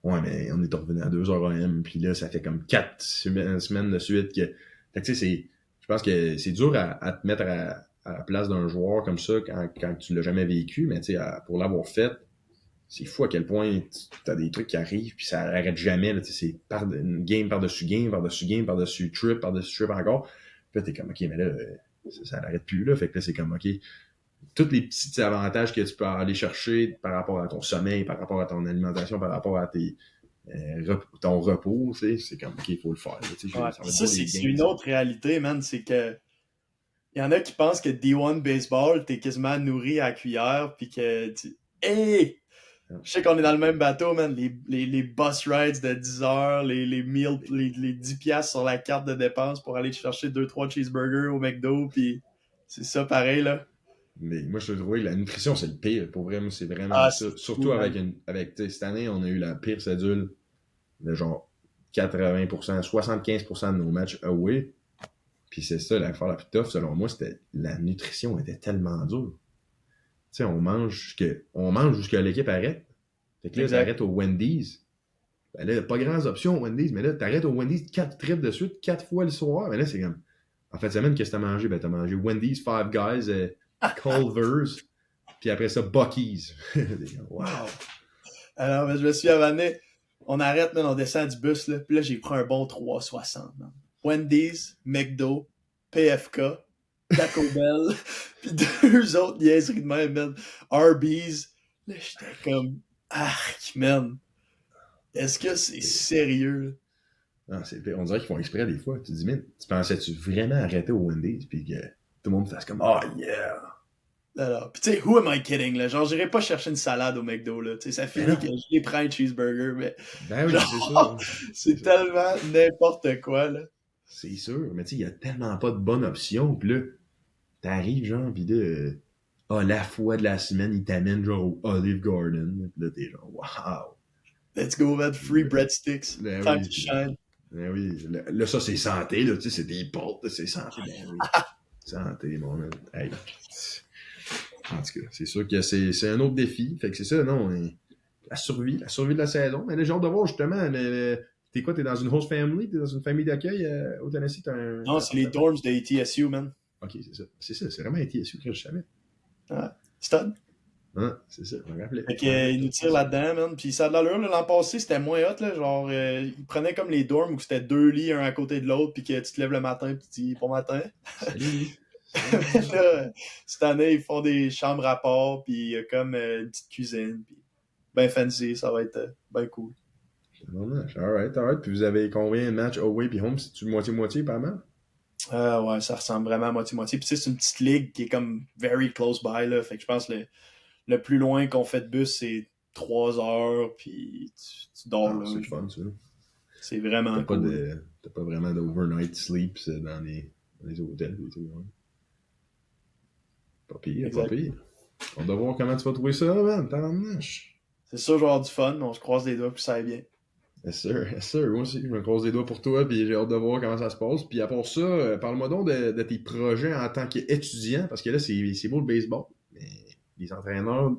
C: Ouais, mais on est revenu à 2h AM, puis là, ça fait comme 4 semaines de suite que... Fait que tu sais, je pense que c'est dur à te mettre à la place d'un joueur comme ça quand tu l'as jamais vécu, mais tu sais, pour l'avoir fait, c'est fou à quel point t'as des trucs qui arrivent, puis ça arrête jamais, là, c'est une game par-dessus game, par-dessus game, par-dessus trip encore. Puis là, t'es comme, OK, mais là, ça n'arrête plus, là. Fait que là, c'est comme, OK, tous les petits avantages que tu peux aller chercher par rapport à ton sommeil, par rapport à ton alimentation, par rapport à ton repos, c'est comme, OK, il faut le faire. Là,
D: ça c'est une autre réalité, man, c'est que il y en a qui pensent que D1 Baseball, t'es quasiment nourri à la cuillère, puis que hey! Je sais qu'on est dans le même bateau, man. Les bus rides de 10 heures, les meals, les 10 piastres sur la carte de dépenses pour aller te chercher 2-3 cheeseburgers au McDo, puis c'est ça pareil, là.
C: Mais moi, je trouvais que la nutrition, c'est le pire. Pour vrai, moi, c'est vraiment ça. Surtout avec cette année, on a eu la pire cédule de genre 80%, 75% de nos matchs away. Puis c'est ça, l'affaire la plus tough, selon moi, c'était la nutrition était tellement dure. Tu sais, on mange jusqu'à l'équipe arrête. Fait que là, t'arrêtes au Wendy's. Ben là, pas grandes options au Wendy's, mais là, t'arrêtes au Wendy's 4 trips de suite, 4 fois le soir. Mais là, c'est comme... En fait, semaine, qu'est-ce que t'as mangé? Ben, t'as mangé Wendy's, Five Guys, Culver's, puis après ça, Buc-ee's. Wow!
D: Alors, je me suis avané. On arrête, man, on descend du bus, là. Puis là, j'ai pris un bon 3,60, man. Wendy's, McDo, PFK, Taco Bell, puis 2 autres niaiseries de même, man. Arby's. Là, j'étais comme, arc, man. Est-ce que c'est sérieux?
C: Non, on dirait qu'ils font exprès des fois. Tu te dis, mais tu pensais-tu vraiment arrêter au Wendy's puis que tout le monde fasse comme, oh yeah!
D: Alors, puis tu sais, who am I kidding, là? Genre, j'irais pas chercher une salade au McDo, là. Tu sais, ça finit que je les prends un cheeseburger, mais
C: Ben oui,
D: genre,
C: c'est ça.
D: c'est tellement n'importe quoi, là.
C: C'est sûr, mais tu sais, il y a tellement pas de bonnes options. Puis là, t'arrives, genre, pis là, la fois de la semaine, ils t'amènent, genre, au Olive Garden. Pis là, t'es genre, wow!
D: Let's go, man. Free breadsticks.
C: Ben
D: Time
C: oui,
D: to shine.
C: Ben oui. Là, ça, c'est santé, là, tu sais, c'est des pâtes, c'est santé. Ben oui. Santé, mon man. Hey. En tout cas, c'est sûr que c'est un autre défi. Fait que c'est ça, non, la survie de la saison. Mais là, j'ai hâte de voir, justement, t'es quoi, t'es dans une host family? T'es dans une famille d'accueil au Tennessee?
D: Non, c'est les dorms de ETSU, man.
C: Ok, c'est ça. C'est vraiment ETSU que je savais.
D: Ah, stud.
C: Ah, c'est ça, je me rappelais.
D: Fait qu'ils nous tirent là-dedans, man. Puis ça a de l'allure, là. L'an passé, c'était moins hot, là. Genre, ils prenaient comme les dorms où c'était 2 lits, un à côté de l'autre, puis que tu te lèves le matin, puis tu dis bon matin.
C: Salut.
D: Là, cette année, ils font des chambres à part, puis il y a comme une petite cuisine, puis ben fancy, ça va être ben cool.
C: Alright. Puis vous avez combien de matchs away puis home? C'est-tu moitié-moitié, pas mal?
D: Ouais, ça ressemble vraiment à moitié-moitié. Puis tu sais, c'est une petite ligue qui est comme very close by, là. Fait que je pense que le plus loin qu'on fait de bus, c'est 3 heures, puis tu dors là.
C: C'est fun, ça.
D: C'est vraiment cool.
C: T'as pas vraiment d'overnight sleeps dans les hôtels et tout. Hein. Pas pire. On doit voir comment tu vas trouver ça, man. Tabarnouche.
D: C'est sûr, je vais avoir du fun, mais on se croise les doigts, puis ça va bien.
C: Yes sir. Moi aussi, je me croise les doigts pour toi, puis j'ai hâte de voir comment ça se passe. Puis à part ça, parle-moi donc de tes projets en tant qu'étudiant, parce que là, c'est beau le baseball, mais les entraîneurs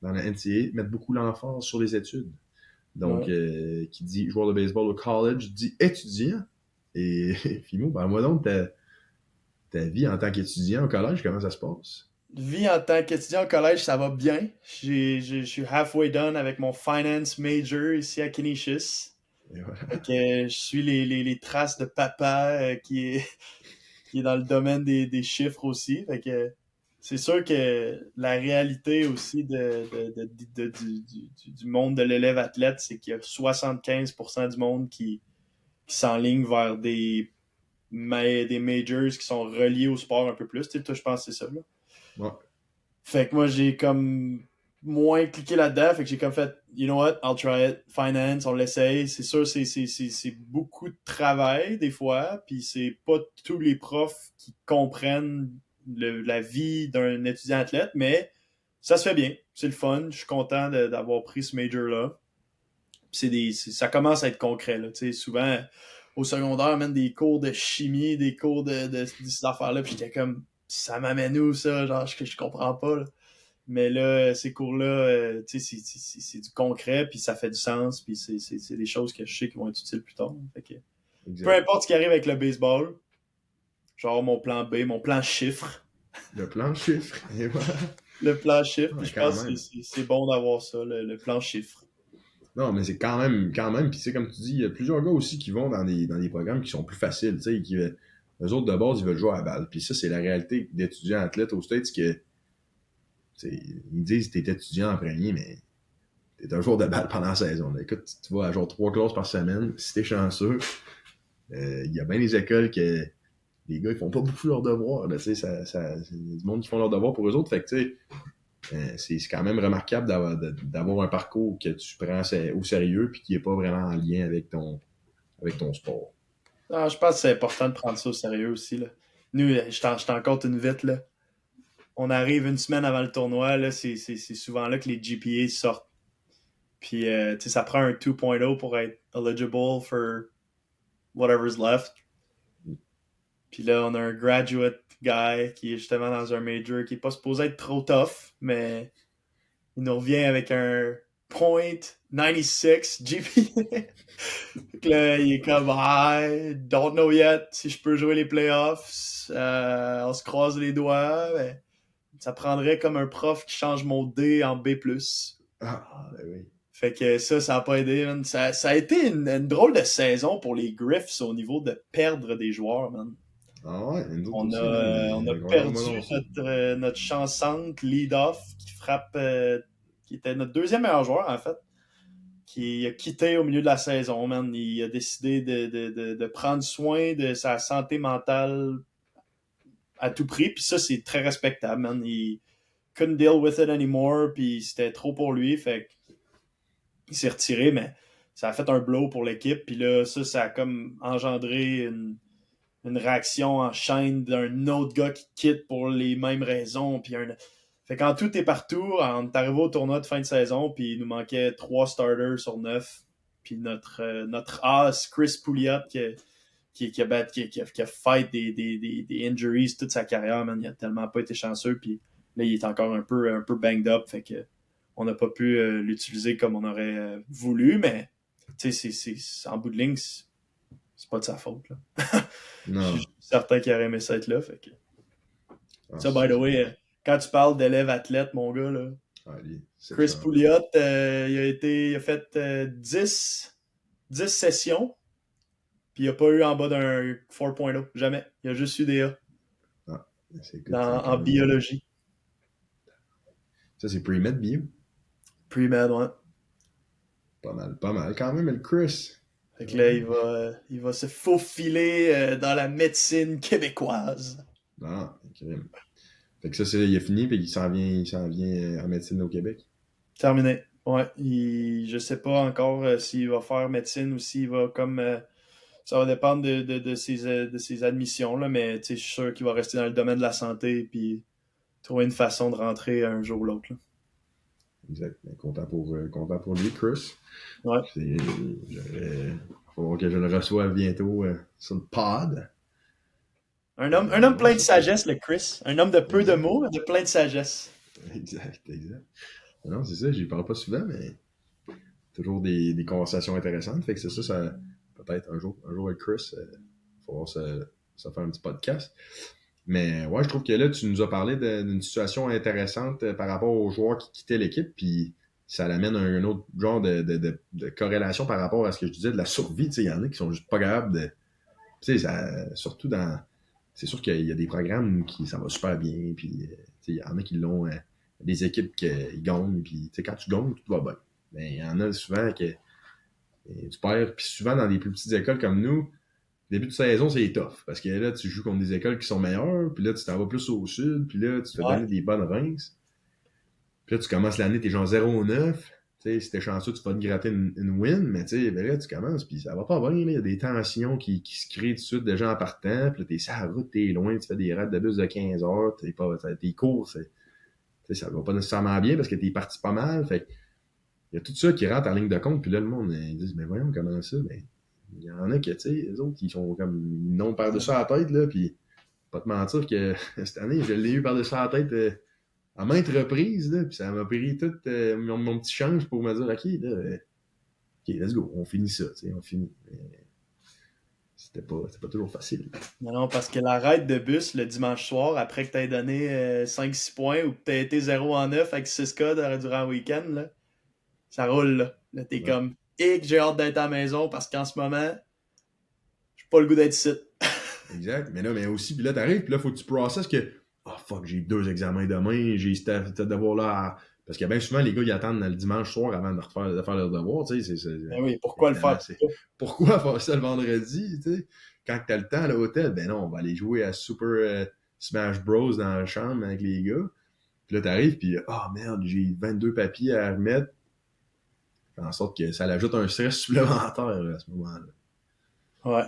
C: dans la NCAA mettent beaucoup l'emphase sur les études. Donc, qui dit joueur de baseball au college, dit étudiant. Et Fimo, parle-moi donc ta vie en tant qu'étudiant au collège, comment ça se passe?
D: Vie en tant qu'étudiant au collège, ça va bien. Je suis halfway done avec mon finance major ici à Canisius.
C: Voilà.
D: Je suis les traces de papa qui est dans le domaine des chiffres aussi. Fait que c'est sûr que la réalité aussi du monde de l'élève athlète, c'est qu'il y a 75% du monde qui s'enligne vers des majors qui sont reliés au sport un peu plus. Tu sais, toi, je pense que c'est ça, là.
C: Ouais.
D: Fait que moi, j'ai comme moins cliqué là-dedans. Fait que j'ai comme fait, you know what, I'll try it. Finance, on l'essaye. C'est sûr, c'est beaucoup de travail des fois. Puis c'est pas tous les profs qui comprennent la vie d'un étudiant athlète, mais ça se fait bien. C'est le fun. Je suis content d'avoir pris ce major-là. Puis ça commence à être concret, là. Tu sais, souvent, au secondaire, même des cours de chimie, des cours de ces affaires-là. Puis j'étais comme, ça m'amène où, ça? Genre, je comprends pas, là. Mais là, ces cours-là, tu sais, c'est du concret, puis ça fait du sens, puis c'est des choses que je sais qui vont être utiles plus tard. Fait que, peu importe ce qui arrive avec le baseball, genre mon plan B, mon plan chiffre.
C: Le plan chiffre, et voilà.
D: Le plan chiffre,
C: Ouais,
D: je pense que c'est bon d'avoir ça, le plan chiffre.
C: Non, mais c'est quand même, puis c'est comme tu dis, il y a plusieurs gars aussi qui vont dans des programmes qui sont plus faciles, tu sais, eux autres de base, ils veulent jouer à la balle. Puis ça, c'est la réalité d'étudiants athlètes aux States que, ils disent, t'es étudiant en premier, mais t'es un joueur de balle pendant la saison. Là. Écoute, tu vas à genre 3 classes par semaine, si t'es chanceux. Il y a bien des écoles que les gars, ils font pas beaucoup leurs devoirs. Là, c'est du monde qui font leurs devoirs pour eux autres. Fait que, tu sais, c'est quand même remarquable d'avoir un parcours que tu prends au sérieux puis qui est pas vraiment en lien avec ton sport.
D: Non, je pense que c'est important de prendre ça au sérieux aussi, là. Nous, je t'en compte une vite, là. On arrive une semaine avant le tournoi, là, c'est souvent là que les GPA sortent. Puis, tu sais, ça prend un 2.0 pour être eligible for whatever's left. Puis là, on a un graduate guy qui est justement dans un major qui est pas supposé être trop tough, mais il nous revient avec un .96 GPA. Donc là, il est comme, I don't know yet si je peux jouer les playoffs. On se croise les doigts. Mais ça prendrait comme un prof qui change mon D en B+.
C: Ah, ben oui.
D: Fait que ça n'a pas aidé, man. Ça a été une drôle de saison pour les Griffs au niveau de perdre des joueurs, man.
C: Ah ouais,
D: on a perdu notre chansante lead-off qui frappe, qui était notre deuxième meilleur joueur, en fait, qui a quitté au milieu de la saison, man. Il a décidé de prendre soin de sa santé mentale à tout prix, puis ça, c'est très respectable, man. Il couldn't deal with it anymore, puis c'était trop pour lui, fait qu'il s'est retiré, mais ça a fait un blow pour l'équipe, puis là, ça a comme engendré une réaction en chaîne d'un autre gars qui quitte pour les mêmes raisons, puis fait quand tout est partout, on est arrivé au tournoi de fin de saison, puis il nous manquait 3 starters sur 9, puis notre as, Chris Pouliot, qui a fight des injuries toute sa carrière, man. Il a tellement pas été chanceux, puis là, il est encore un peu banged up, fait que on n'a pas pu l'utiliser comme on aurait voulu, mais tu sais, c'est en bout de ligne, c'est pas de sa faute, là.
C: Non.
D: Je suis certain qu'il aurait aimé ça être là, fait que...
C: Ah,
D: Ça, by the way, quand tu parles d'élève athlète, mon gars, là, Chris Pouliot, il a fait 10 sessions, puis il n'a pas eu en bas d'un 4.0, jamais. Il a juste eu des A en biologie.
C: Ça, c'est pre-med bio.
D: Pre-med, ouais.
C: Pas mal. Quand même, le Chris.
D: Fait que là, il va se faufiler dans la médecine québécoise.
C: Non, incroyable. Fait que ça, il a fini, puis il s'en vient en médecine au Québec.
D: Terminé. Ouais. Je sais pas encore s'il va faire médecine ou s'il va comme... ça va dépendre de ses admissions, là, mais je suis sûr qu'il va rester dans le domaine de la santé puis trouver une façon de rentrer un jour ou l'autre. Là.
C: Exact. Content pour lui, Chris.
D: Ouais.
C: Il faut que je le reçoive bientôt sur le pod.
D: Un homme plein de sagesse, le Chris. Un homme de peu de mots, mais de plein de sagesse.
C: Exact. Non, c'est ça, j'y parle pas souvent, mais toujours des conversations intéressantes. Fait que c'est ça peut-être un jour avec Chris, il faut ça faire un petit podcast. Mais ouais, je trouve que là, tu nous as parlé d'une situation intéressante par rapport aux joueurs qui quittaient l'équipe, puis ça l'amène à un autre genre de corrélation par rapport à ce que je disais de la survie. Il y en a qui sont juste pas capables de... Tu sais, surtout dans... C'est sûr qu'il y a des programmes qui ça va super bien, puis il y en a qui l'ont... des équipes qui gagnent, puis quand tu gagnes, tout va bien. Mais il y en a souvent que tu perds, puis souvent dans des plus petites écoles comme nous, début de saison, c'est tough, parce que là, tu joues contre des écoles qui sont meilleures, puis là, tu t'en vas plus au sud, puis là, tu te fais donner des bonnes rinces. Puis là, tu commences l'année, t'es genre 0-9, tu sais, si t'es chanceux, tu vas te gratter une win, mais tu sais, ben là, tu commences, puis ça va pas bien, il y a des tensions qui se créent tout de suite de gens en partant, puis là, t'es sur la route, t'es loin, tu fais des raids de bus de 15 heures, tes cours, ça va pas nécessairement bien parce que t'es parti pas mal, fait il y a tout ça qui rentre en ligne de compte, puis là, le monde, ils disent, mais voyons, comment ça, mais il y en a que, tu sais, les autres, ils sont comme, ils n'ont par-dessus la tête, là, puis pas te mentir que cette année, je l'ai eu par-dessus la tête à maintes reprises, là, puis ça m'a pris tout mon petit change pour me dire, OK, let's go, on finit ça, tu sais, on finit. Mais c'était pas toujours facile.
D: Non, parce que la raid de bus le dimanche soir, après que tu aies donné 5-6 points ou que tu aies été 0-9 avec 6 codes durant le week-end, là, ça roule, là. Là, t'es comme, j'ai hâte d'être à la maison parce qu'en ce moment, j'ai pas le goût d'être ici.
C: Exact. Mais aussi, puis là, t'arrives, puis là, faut que tu processes que, fuck, j'ai 2 examens demain, j'ai ce devoir-là. Parce que bien souvent, les gars, ils attendent le dimanche soir avant de faire leur devoir, tu sais.
D: Ben oui, pourquoi le faire?
C: Pourquoi faire ça le vendredi, tu sais? Quand t'as le temps à l'hôtel, ben non, on va aller jouer à Super Smash Bros dans la chambre avec les gars. Puis là, t'arrives, puis merde, j'ai 22 papiers à remettre. Fait en sorte que ça l'ajoute un stress supplémentaire à ce moment-là.
D: Ouais.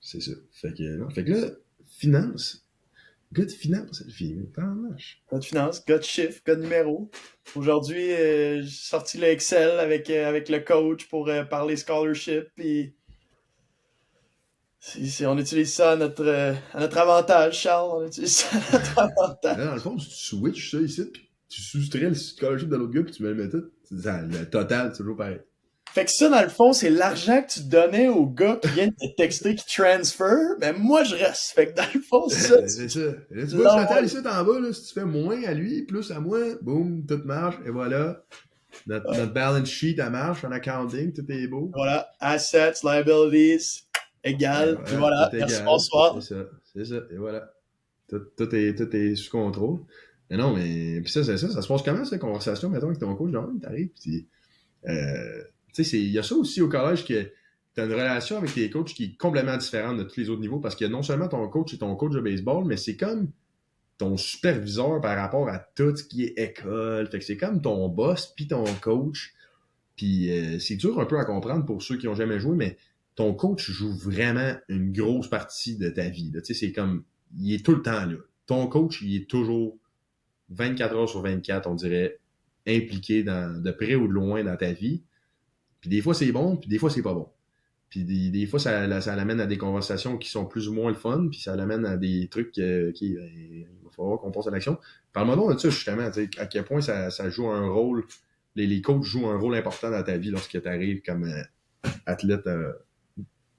C: C'est ça. Fait que là, finance. Gars de finance, le film. T'en marche.
D: Gars de finance, gars de chiffres, gars de numéros. Aujourd'hui, j'ai sorti le Excel avec le coach pour parler scholarship. Puis on utilise ça à notre avantage, Charles. On utilise ça à notre avantage.
C: Là, dans le fond, tu switches ça ici, puis tu soustrais le scholarship de l'autre gars, puis tu me le mets tout. Le total, c'est toujours pareil.
D: Fait que ça, dans le fond, c'est l'argent que tu donnais au gars qui vient de te texter, qui transfer. Ben, moi, je reste. Fait que dans le fond, c'est ça.
C: C'est ça. Là, tu vois le total ici en bas, là, si tu fais moins à lui, plus à moi, boum, tout marche, et voilà. Notre balance sheet, elle marche, en accounting, tout est beau.
D: Voilà. Assets, liabilities, égal. Et voilà. Merci, bonsoir.
C: C'est ça. Et voilà. Tout est sous contrôle. Mais non, mais. Puis ça se passe comment, cette conversation, mettons, avec ton coach, genre, t'arrives, pis Il y a ça aussi au collège que tu as une relation avec tes coachs qui est complètement différente de tous les autres niveaux parce que non seulement ton coach est ton coach de baseball, mais c'est comme ton superviseur par rapport à tout ce qui est école. Fait que c'est comme ton boss puis ton coach. Puis c'est dur un peu à comprendre pour ceux qui n'ont jamais joué, mais ton coach joue vraiment une grosse partie de ta vie. C'est comme, il est tout le temps là. Ton coach, il est toujours 24 heures sur 24, on dirait, impliqué de près ou de loin dans ta vie. Puis des fois, c'est bon, puis des fois, c'est pas bon. Puis des fois, ça l'amène à des conversations qui sont plus ou moins le fun, puis ça l'amène à des trucs il va falloir qu'on passe à l'action. Parle-moi donc de ça, justement, à quel point ça joue un rôle, les coachs jouent un rôle important dans ta vie lorsque tu arrives comme athlète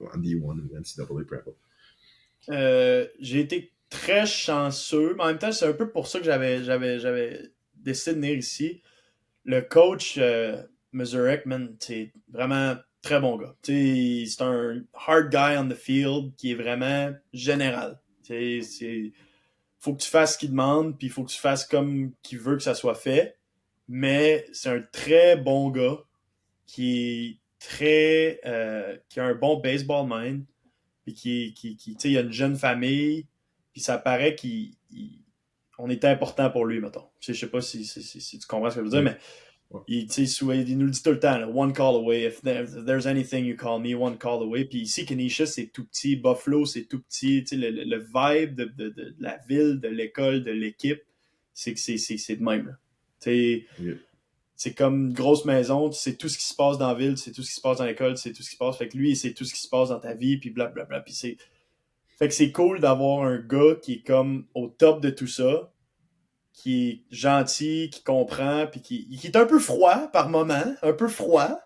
C: en D1 ou NCAA Prep.
D: J'ai été très chanceux, mais en même temps, c'est un peu pour ça que j'avais décidé de venir ici. Le coach Mazurek, man, c'est vraiment très bon gars. C'est un hard guy on the field qui est vraiment général. Faut que tu fasses ce qu'il demande, puis il faut que tu fasses comme qu'il veut que ça soit fait. Mais c'est un très bon gars qui a un bon baseball mind, puis il a une jeune famille, puis ça paraît qu'on était important pour lui, mettons. Je sais pas si tu comprends ce que je veux dire, mais il nous le dit tout le temps, là, one call away. If there's anything, you call me, one call away. Puis ici, Canisius, c'est tout petit. Buffalo, c'est tout petit. Le vibe de la ville, de l'école, de l'équipe, c'est de même. C'est comme une grosse maison. Tu sais tout ce qui se passe dans la ville, tu sais tout ce qui se passe dans l'école, tu sais tout ce qui se passe. Fait que lui, il sait tout ce qui se passe dans ta vie, puis blablabla. Puis fait que c'est cool d'avoir un gars qui est comme au top de tout ça, qui est gentil, qui comprend, puis qui est un peu froid par moment, un peu froid,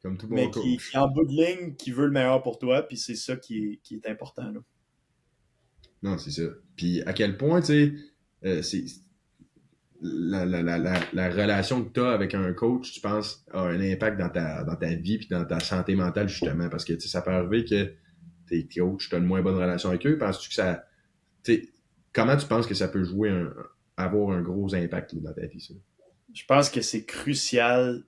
C: comme tout bon
D: mais
C: coach.
D: qui en bout de ligne, qui veut le meilleur pour toi, puis c'est ça qui est important. Là.
C: Non, c'est ça. Puis à quel point, tu sais, c'est la relation que tu as avec un coach, tu penses, a un impact dans ta vie puis dans ta santé mentale, justement, parce que ça peut arriver que tes coachs, tu as une moins bonne relation avec eux. Penses-tu que ça... Comment tu penses que ça peut avoir un gros impact là, dans ta vie, ça?
D: Je pense que c'est crucial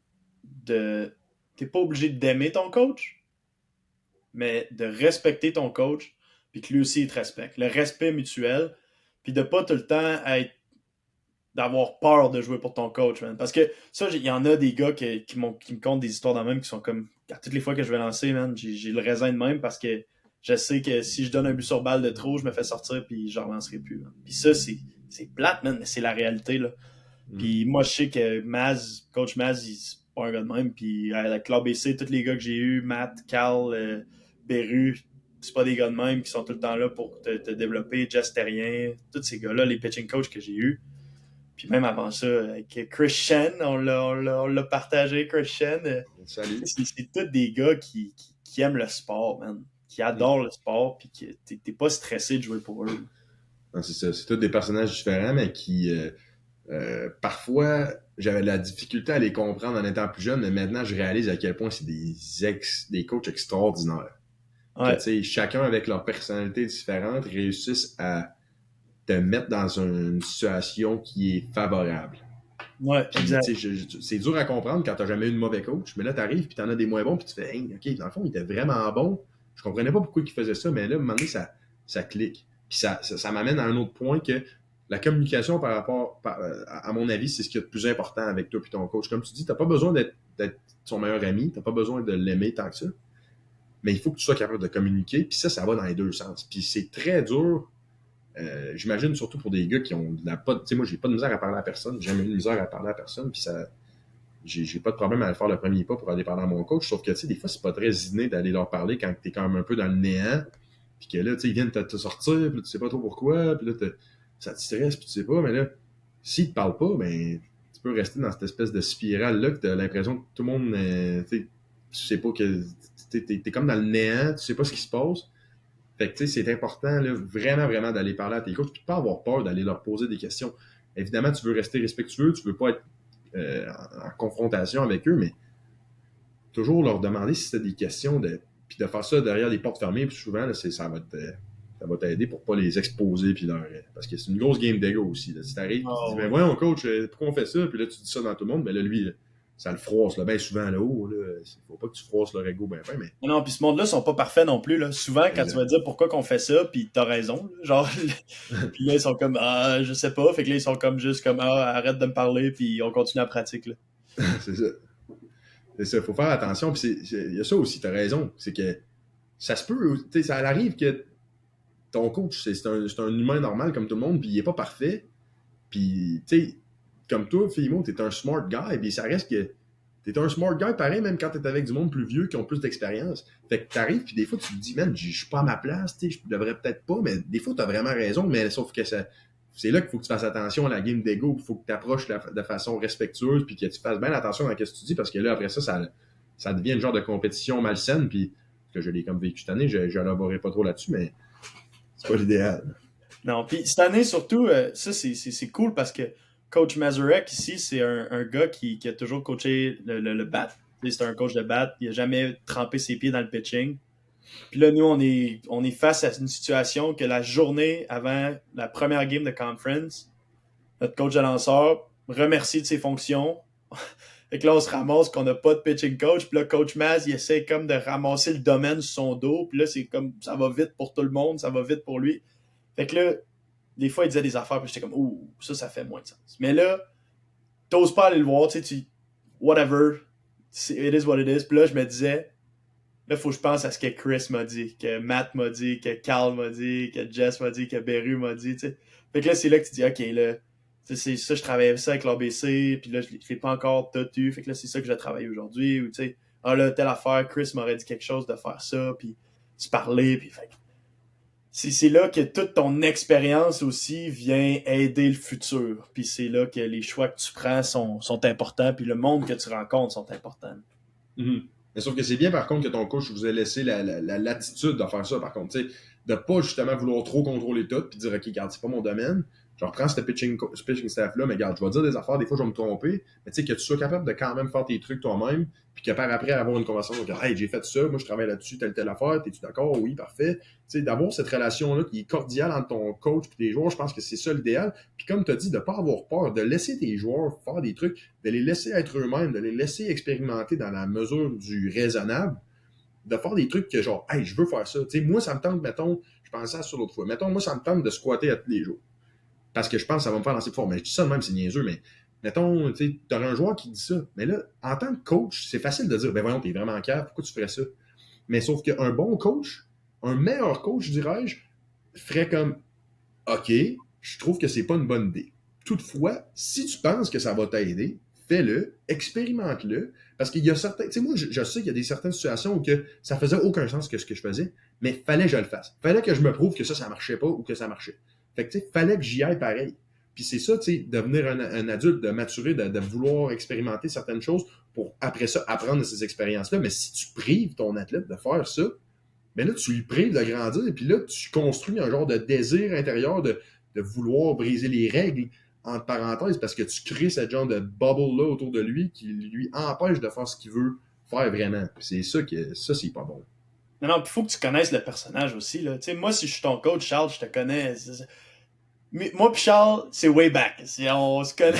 D: de... T'es pas obligé d'aimer ton coach, mais de respecter ton coach, puis que lui aussi, il te respecte. Le respect mutuel, puis de pas tout le temps d'avoir peur de jouer pour ton coach, man. Parce que ça, il y en a des gars qui me content des histoires dans le même qui sont comme... À toutes les fois que je vais lancer, man, j'ai le raisin de même parce que je sais que si je donne un but sur balle de trop, je me fais sortir puis je relancerai plus. Man. Puis ça, c'est plate, man, mais c'est la réalité, là. Puis moi, je sais que coach Maz, c'est pas un gars de même. Puis à la Club BC, tous les gars que j'ai eus, Matt, Carl, Beru, c'est pas des gars de même qui sont tout le temps là pour te développer. Jess Terrien, tous ces gars-là, les pitching coachs que j'ai eus. Puis même avant ça, avec Christian, on l'a partagé, Christian.
C: Salut.
D: C'est tous des gars qui aiment le sport, man. Qui adorent le sport, puis que t'es pas stressé de jouer pour eux.
C: Non, c'est ça. C'est tous des personnages différents, mais qui... parfois, j'avais de la difficulté à les comprendre en étant plus jeune, mais maintenant, je réalise à quel point c'est des coachs extraordinaires.
D: Ouais.
C: Que, chacun avec leur personnalité différente réussissent à te mettre dans une situation qui est favorable.
D: Ouais,
C: puis,
D: exact.
C: C'est dur à comprendre quand t'as jamais eu de mauvais coach, mais là, t'arrives puis t'en as des moins bons, puis tu fais hey, OK, dans le fond, il était vraiment bon. Je comprenais pas pourquoi il faisait ça, mais là, à un moment donné, ça clique. Puis ça m'amène à un autre point que la communication par rapport, à mon avis, c'est ce qui est le plus important avec toi et ton coach. Comme tu dis, t'as pas besoin d'être son meilleur ami, t'as pas besoin de l'aimer tant que ça, mais il faut que tu sois capable de communiquer, puis ça va dans les deux sens. Puis c'est très dur, j'imagine surtout pour des gars qui ont tu sais, moi j'ai pas de misère à parler à personne, j'ai jamais eu de misère à parler à personne, puis ça, j'ai pas de problème à faire le premier pas pour aller parler à mon coach, sauf que tu sais, des fois c'est pas très inné d'aller leur parler quand t'es quand même un peu dans le néant, puis que là, tu sais, ils viennent te sortir, puis là, tu sais pas trop pourquoi, puis là, ça te stresse, puis tu sais pas, mais là, s'ils te parlent pas, ben, tu peux rester dans cette espèce de spirale-là que t'as l'impression que tout le monde, tu sais pas que t'es comme dans le néant, tu sais pas ce qui se passe. Fait que, tu sais, c'est important, là, vraiment, vraiment d'aller parler à tes coachs, puis de pas avoir peur d'aller leur poser des questions. Évidemment, tu veux rester respectueux, tu veux pas être en confrontation avec eux, mais toujours leur demander si c'était des questions, puis de faire ça derrière les portes fermées, puis souvent, là, ça va t'aider pour pas les exposer, puis parce que c'est une grosse game d'ego aussi. Là. Si t'arrives, tu dis, ben voyons coach, pourquoi on fait ça? Puis là, tu dis ça dans tout le monde, mais là, lui, ça le froisse là, bien souvent là-haut. Là. Faut pas que tu froisses leur ego bien, mais.
D: Non, puis ce monde-là sont pas parfaits non plus. Là. Souvent, quand tu vas dire pourquoi qu'on fait ça, puis t'as raison, là, genre, puis là, ils sont comme, ah, je sais pas. Fait que là, ils sont comme juste comme, ah, arrête de me parler, puis on continue la pratique. Là.
C: C'est ça. C'est ça, faut faire attention. Puis il y a ça aussi, t'as raison. C'est que ça se peut, tu sais, ça arrive que ton coach, c'est un humain normal comme tout le monde, puis il est pas parfait. Puis, tu sais, comme toi, Fimo, t'es un smart guy, puis ça reste que t'es un smart guy pareil, même quand t'es avec du monde plus vieux qui ont plus d'expérience. Fait que t'arrives, puis des fois, tu te dis, man, je suis pas à ma place, tu sais, je devrais peut-être pas, mais des fois, t'as vraiment raison, mais sauf que c'est là qu'il faut que tu fasses attention à la game d'ego, il faut que tu approches de façon respectueuse, puis que tu fasses bien attention à ce que tu dis, parce que là, après ça devient une genre de compétition malsaine, puis que je l'ai comme vécu cette année, je n'élaborerai pas trop là-dessus, mais c'est pas l'idéal.
D: Non, puis cette année, surtout, ça, c'est cool parce que Coach Mazurek, ici, c'est un gars qui a toujours coaché le bat. C'est un coach de bat, il n'a jamais trempé ses pieds dans le pitching. Puis là, nous, on est face à une situation que la journée avant la première game de conference, notre coach de lanceur remercie de ses fonctions. Fait que là, on se ramasse qu'on n'a pas de pitching coach. Puis là, Coach Maz, il essaie comme de ramasser le domaine sur son dos. Puis là, c'est comme, ça va vite pour tout le monde, ça va vite pour lui. Fait que là, des fois, il disait des affaires, puis j'étais comme, ouh, ça fait moins de sens. Mais là, t'oses pas aller le voir, tu sais, whatever, it is what it is. Puis là, je me disais, là, il faut que je pense à ce que Chris m'a dit, que Matt m'a dit, que Carl m'a dit, que Jess m'a dit, que Beru m'a dit, tu sais. Fait que là, c'est là que tu dis, OK, là, c'est ça, je travaillais ça avec l'ABC, puis là, je l'ai pas encore tout eu, fait que là, c'est ça que je vais travailler aujourd'hui, ou tu sais, ah là, telle affaire, Chris m'aurait dit quelque chose de faire ça, puis se parler, puis fait que c'est là que toute ton expérience aussi vient aider le futur. Puis c'est là que les choix que tu prends sont importants, puis le monde que tu rencontres sont importants.
C: Mm-hmm. Mais sauf que c'est bien, par contre, que ton coach vous ait laissé la latitude de faire ça, par contre. Tu sais, de pas justement vouloir trop contrôler tout, puis dire, OK, regarde, c'est pas mon domaine. Je reprends ce pitching staff-là, mais regarde, je vais dire des affaires, des fois, je vais me tromper. Mais tu sais, que tu sois capable de quand même faire tes trucs toi-même, puis que par après, avoir une conversation, dire, hey, j'ai fait ça, moi, je travaille là-dessus, telle affaire, t'es-tu d'accord? Oui, parfait. Tu sais, d'avoir cette relation-là qui est cordiale entre ton coach et tes joueurs, je pense que c'est ça l'idéal. Puis comme tu as dit, de pas avoir peur, de laisser tes joueurs faire des trucs, de les laisser être eux-mêmes, de les laisser expérimenter dans la mesure du raisonnable, de faire des trucs que genre, hey, je veux faire ça. Tu sais, moi, ça me tente, mettons, je pensais à ça l'autre fois, mettons, moi, ça me tente de squatter à tous les jours. Parce que je pense que ça va me faire lancer fort. Mais je dis ça de même, c'est niaiseux, mais mettons, tu aurais un joueur qui dit ça. Mais là, en tant que coach, c'est facile de dire, ben voyons, t'es vraiment cave, pourquoi tu ferais ça? Mais sauf qu'un bon coach, un meilleur coach, dirais-je, ferait comme, OK, je trouve que c'est pas une bonne idée. Toutefois, si tu penses que ça va t'aider, fais-le, expérimente-le, parce qu'il y a certains, tu sais, moi, je sais qu'il y a des certaines situations où que ça faisait aucun sens que ce que je faisais, mais fallait que je le fasse. Fallait que je me prouve que ça marchait pas ou que ça marchait. Fait que, tu sais, fallait que j'y aille pareil. Puis c'est ça, tu sais, devenir un adulte, de maturer, de vouloir expérimenter certaines choses pour, après ça, apprendre de ces expériences-là. Mais si tu prives ton athlète de faire ça, ben là, tu lui prives de grandir, et puis là, tu construis un genre de désir intérieur de vouloir briser les règles, entre parenthèses, parce que tu crées ce genre de bubble-là autour de lui qui lui empêche de faire ce qu'il veut faire vraiment. Puis c'est ça c'est pas bon.
D: Non, puis il faut que tu connaisses le personnage aussi. Là. Moi, si je suis ton coach, Charles, je te connais. Moi puis Charles, c'est way back. On se connaît.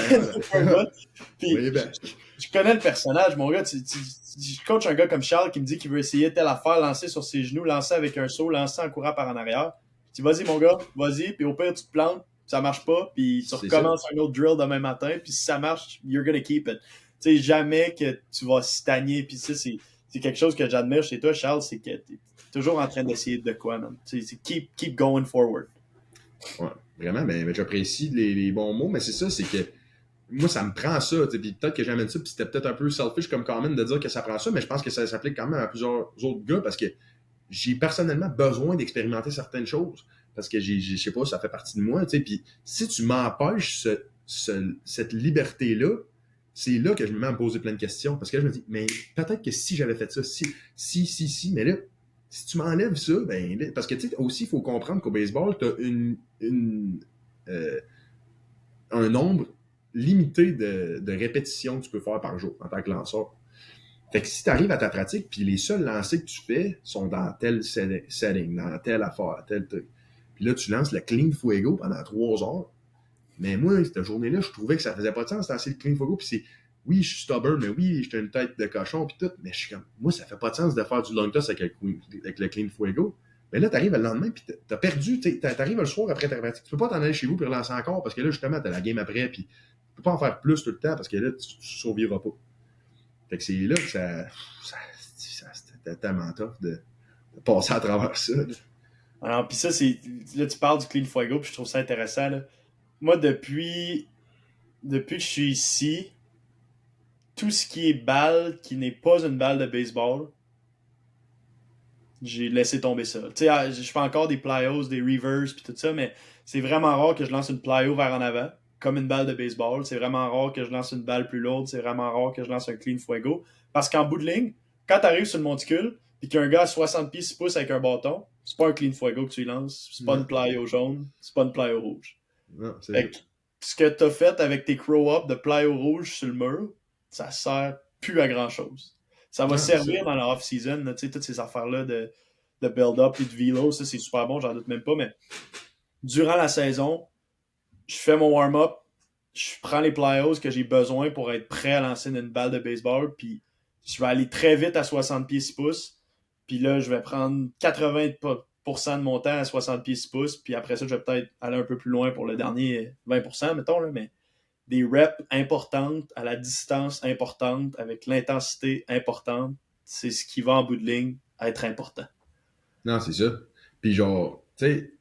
D: Puis, je connais le personnage, mon gars. Je coach un gars comme Charles qui me dit qu'il veut essayer telle affaire, lancer sur ses genoux, lancer avec un saut, lancer en courant par en arrière. Tu dis, vas-y, mon gars, vas-y. Puis au pire, tu te plantes, ça marche pas. Puis tu recommences un autre drill demain matin. Puis si ça marche, you're gonna keep it. Tu sais, jamais que tu vas stagner. Puis ça, c'est quelque chose que j'admire chez toi, Charles, c'est que tu es toujours en train d'essayer de quoi, man. C'est keep going forward.
C: Ouais, vraiment, mais j'apprécie les bons mots, mais c'est ça, c'est que moi, ça me prend ça, puis peut-être que j'amène ça, puis c'était peut-être un peu selfish comme quand même de dire que ça prend ça, mais je pense que ça s'applique quand même à plusieurs autres gars, parce que j'ai personnellement besoin d'expérimenter certaines choses, parce que je sais pas, ça fait partie de moi, puis si tu m'empêches cette liberté-là, c'est là que je me mets à me poser plein de questions. Parce que là, je me dis, mais peut-être que si j'avais fait ça, si, mais là, si tu m'enlèves ça, ben, là, parce que tu sais, aussi, il faut comprendre qu'au baseball, tu as un nombre limité de répétitions que tu peux faire par jour en tant que lanceur. Fait que si tu arrives à ta pratique, puis les seuls lancers que tu fais sont dans tel setting, dans telle affaire, tel truc. Puis là, tu lances le clean fuego pendant 3 heures. Mais moi, cette journée-là, je trouvais que ça faisait pas de sens de lancer le clean fuego. Puis oui, je suis stubborn, mais oui, j'étais une tête de cochon, puis tout, mais je suis comme, moi, ça fait pas de sens de faire du long toss avec le clean fuego. Mais là, t'arrives le lendemain, puis t'as perdu, t'arrives le soir après ta partie. Tu peux pas t'en aller chez vous puis relancer encore, parce que là, justement, t'as la game après, puis tu peux pas en faire plus tout le temps, parce que là, tu survivras pas. Fait que c'est là que c'était tellement tough de passer à travers ça. Là.
D: Alors, puis ça, c'est. Là, tu parles du clean fuego, puis je trouve ça intéressant. Là. Moi, depuis que je suis ici, tout ce qui est balle qui n'est pas une balle de baseball, j'ai laissé tomber ça. Tu sais, je fais encore des plyos, des reverse, puis tout ça, mais c'est vraiment rare que je lance une plyo vers en avant, comme une balle de baseball. C'est vraiment rare que je lance une balle plus lourde. C'est vraiment rare que je lance un clean fuego. Parce qu'en bout de ligne, quand tu arrives sur le monticule, puis qu'un gars à 60 pieds 6 pouces avec un bâton, c'est pas un clean fuego que tu lances, c'est pas une plyo jaune, c'est pas une plyo rouge.
C: Non, c'est
D: Fait que ce que t'as fait avec tes crow-up de plyo rouge sur le mur, ça sert plus à grand-chose. Ça va
C: Non,
D: servir dans la off-season, tu sais, toutes ces affaires-là de build-up et de velo, ça c'est super bon, j'en doute même pas, mais durant la saison, je fais mon warm-up, je prends les plyos que j'ai besoin pour être prêt à lancer une balle de baseball, puis je vais aller très vite à 60 pieds 6 pouces, puis là, je vais prendre 80% de mon temps à 60 pieds 6 pouces, puis après ça, je vais peut-être aller un peu plus loin pour le dernier 20%, mettons, là, mais des reps importantes, à la distance importante, avec l'intensité importante, c'est ce qui va en bout de ligne être important.
C: Non, c'est ça. Puis genre, tu sais,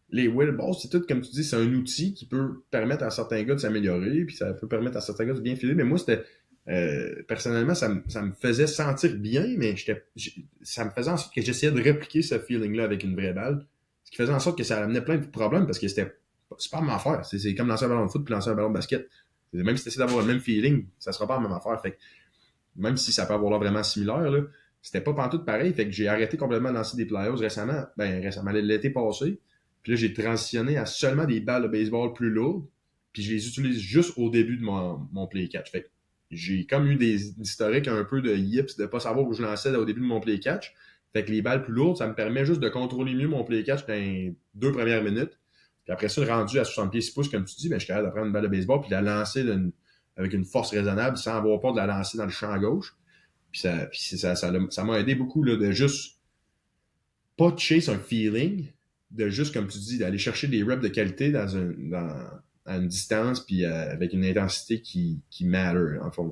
C: les wheel balls, c'est tout, comme tu dis, c'est un outil qui peut permettre à certains gars de s'améliorer, puis ça peut permettre à certains gars de bien filer. Mais moi, c'était, personnellement, ça me faisait sentir bien, mais ça me faisait en sorte que j'essayais de répliquer ce feeling-là avec une vraie balle. Ce qui faisait en sorte que ça amenait plein de problèmes, parce que c'est pas la même affaire. C'est comme lancer un ballon de foot puis lancer un ballon de basket. Même si tu essaies d'avoir le même feeling, ça sera pas la même affaire. Fait que, même si ça peut avoir l'air vraiment similaire, là, c'était pas pantoute pareil. Fait que j'ai arrêté complètement de lancer des plyos récemment. Récemment, l'été passé. Puis là, j'ai transitionné à seulement des balles de baseball plus lourdes. Puis je les utilise juste au début de mon play catch. Fait que j'ai comme eu des historiques un peu de yips, de pas savoir où je lançais au début de mon play catch. Fait que les balles plus lourdes, ça me permet juste de contrôler mieux mon play catch dans les 2 premières minutes. Puis après ça, rendu à 60 pieds 6 pouces, comme tu dis, je suis capable de prendre une balle de baseball puis de la lancer avec une force raisonnable sans avoir peur de la lancer dans le champ gauche. Puis ça m'a aidé beaucoup là, de juste pas de chase un feeling, de juste, comme tu dis, d'aller chercher des reps de qualité à une distance puis avec une intensité qui matter, en fond,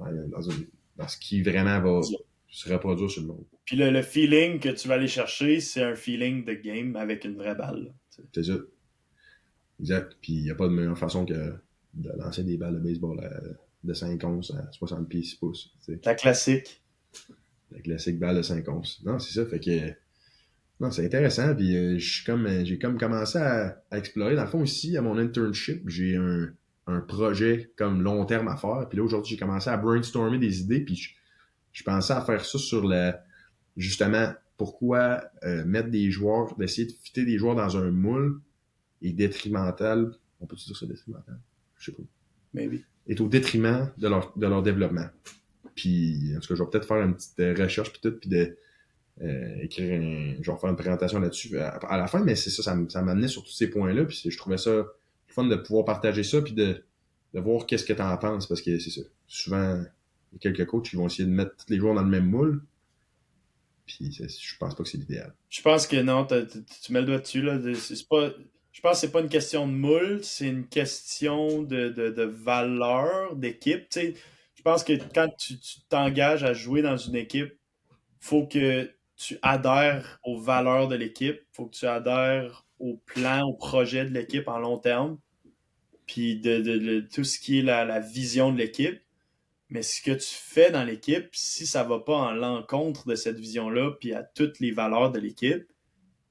C: dans ce qui vraiment va se reproduire sur le monde.
D: Puis le feeling que tu vas aller chercher, c'est un feeling de game avec une vraie balle.
C: C'est ça. Exact. Puis il n'y a pas de meilleure façon que de lancer des balles de baseball de 5 onces à 60 pieds 6 pouces. T'sais.
D: La classique.
C: La classique balle de 5 onces. Non, c'est ça. Fait que. Non, c'est intéressant. Puis j'ai comme commencé à explorer. Dans le fond, ici, à mon internship, j'ai un projet comme long terme à faire. Puis là, aujourd'hui, j'ai commencé à brainstormer des idées. Puis je pensais à faire ça sur justement, pourquoi mettre des joueurs, d'essayer de fitter des joueurs dans un moule est détrimental. On peut dire ça détrimental? Je sais pas.
D: Maybe.
C: Est au détriment de leur développement. Puis, en tout cas, je vais peut-être faire une petite recherche puis tout, puis écrire je vais faire une présentation là-dessus à la fin, mais c'est ça m'amenait sur tous ces points-là, puis je trouvais ça fun de pouvoir partager ça, puis de voir qu'est-ce que tu en penses, parce que c'est ça. Souvent, il y a quelques coachs qui vont essayer de mettre tous les joueurs dans le même moule, puis je pense pas que c'est l'idéal.
D: Je pense que non, tu mets le doigt dessus, là. Je pense que c'est pas une question de moule, c'est une question de valeur d'équipe. Tu sais, je pense que quand tu t'engages à jouer dans une équipe, faut que tu adhères aux valeurs de l'équipe, faut que tu adhères au plan, au projet de l'équipe en long terme, puis de tout ce qui est la vision de l'équipe. Mais ce que tu fais dans l'équipe, si ça va pas en l'encontre de cette vision-là, puis à toutes les valeurs de l'équipe,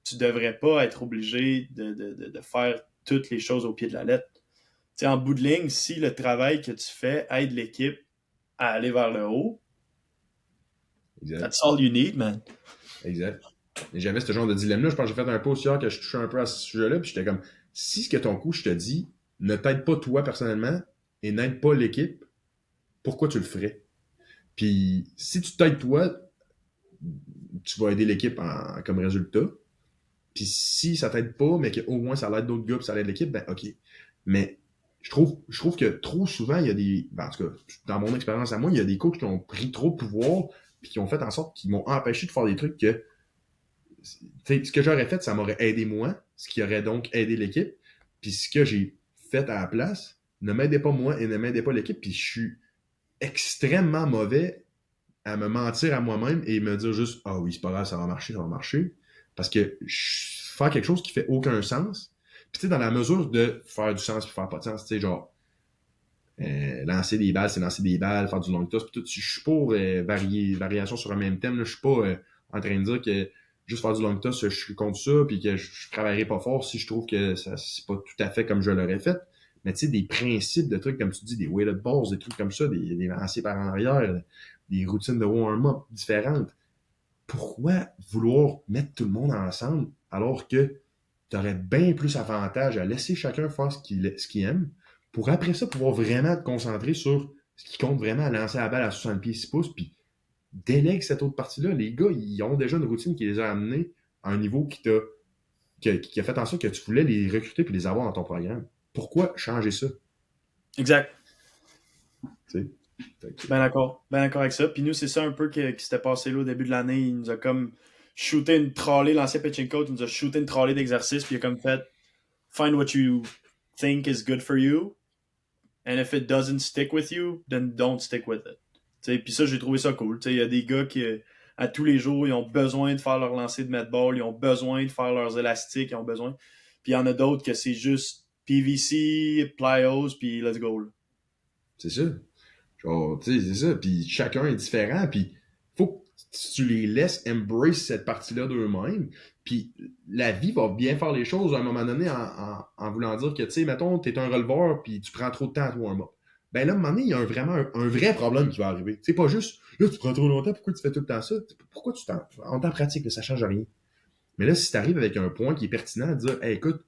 D: tu devrais pas être obligé de faire toutes les choses au pied de la lettre. T'sais, en bout de ligne, si le travail que tu fais aide l'équipe à aller vers le haut,
C: exact.
D: That's all you need, man.
C: Exact. Et j'avais ce genre de dilemme-là. Je pense que j'ai fait un post hier que je touchais un peu à ce sujet-là, puis j'étais comme, si ce que ton coach te dit ne t'aide pas toi personnellement et n'aide pas l'équipe, pourquoi tu le ferais? Puis si tu t'aides toi, tu vas aider l'équipe comme résultat. Puis si ça t'aide pas, mais qu'au moins ça l'aide d'autres gars puis ça l'aide l'équipe, ben ok. Mais je trouve que trop souvent, il y a des. En tout cas, dans mon expérience à moi, il y a des coachs qui ont pris trop de pouvoir puis qui ont fait en sorte qu'ils m'ont empêché de faire des trucs que. Ce que j'aurais fait, ça m'aurait aidé moi, ce qui aurait donc aidé l'équipe. Puis ce que j'ai fait à la place ne m'aidait pas moi et ne m'aidait pas l'équipe. Puis je suis extrêmement mauvais à me mentir à moi-même et me dire juste ah oui, c'est pas grave, ça va marcher, ça va marcher. Parce que faire quelque chose qui fait aucun sens. Puis tu sais, dans la mesure de faire du sens puis faire pas de sens, tu sais, genre lancer des balles, c'est lancer des balles, faire du long toss, puis tout. Je suis pour variation sur un même thème. Là. Je suis pas en train de dire que juste faire du long toss, je suis contre ça, puis que je travaillerai pas fort si je trouve que ça c'est pas tout à fait comme je l'aurais fait. Mais tu sais, des principes de trucs, comme tu dis, des weighted balls, des trucs comme ça, des lancers par en arrière, des routines de warm-up différentes. Pourquoi vouloir mettre tout le monde ensemble alors que tu aurais bien plus avantage à laisser chacun faire ce qu'il aime pour après ça pouvoir vraiment te concentrer sur ce qui compte vraiment à lancer la balle à 60 pieds 6 pouces puis délègue cette autre partie-là. Les gars, ils ont déjà une routine qui les a amenés à un niveau qui a fait en sorte que tu voulais les recruter puis les avoir dans ton programme. Pourquoi changer ça?
D: Exact.
C: Tu sais?
D: Ben d'accord avec ça. Puis nous, c'est ça un peu qui s'était passé là au début de l'année. Il nous a comme shooté une trolley, l'ancien pitching coach, il nous a shooté une trolley d'exercice, puis il a comme fait find what you think is good for you, and if it doesn't stick with you, then don't stick with it. Puis ça, j'ai trouvé ça cool. Il y a des gars qui, à tous les jours, ils ont besoin de faire leur lancer de med ball, ils ont besoin de faire leurs élastiques, ils ont besoin. Puis il y en a d'autres que c'est juste PVC, plyos, puis let's go. Là.
C: C'est ça. Genre, tu sais, c'est ça. Puis chacun est différent. Puis faut que tu les laisses embrace cette partie-là d'eux-mêmes. Puis la vie va bien faire les choses à un moment donné en voulant dire que, tu sais, mettons, t'es un releveur puis tu prends trop de temps à te warm-up. Ben là, à un moment donné, il y a vraiment un vrai problème qui va arriver. C'est pas juste, là, tu prends trop longtemps, pourquoi tu fais tout le temps ça? Pourquoi tu t'en... En temps pratique, là, ça change rien. Mais là, si tu arrives avec un point qui est pertinent, à dire, hey, écoute,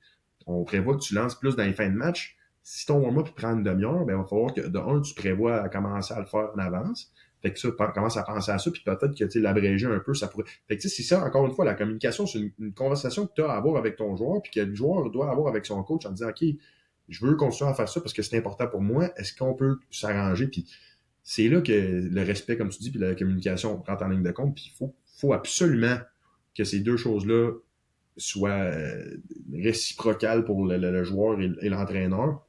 C: on prévoit que tu lances plus dans les fins de match, si ton warm-up prend une demi-heure, ben, il va falloir que, de un, tu prévois à commencer à le faire en avance. Fait que ça, commence à penser à ça, puis peut-être que, tu sais, l'abréger un peu, ça pourrait... Fait que, tu sais, c'est ça, encore une fois, la communication, c'est une conversation que tu as à avoir avec ton joueur, puis que le joueur doit avoir avec son coach en disant, OK, je veux continuer à faire ça parce que c'est important pour moi, est-ce qu'on peut s'arranger? Puis c'est là que le respect, comme tu dis, puis la communication rentre en ligne de compte, puis il faut absolument que ces deux choses-là soient réciprocales pour le joueur et l'entraîneur,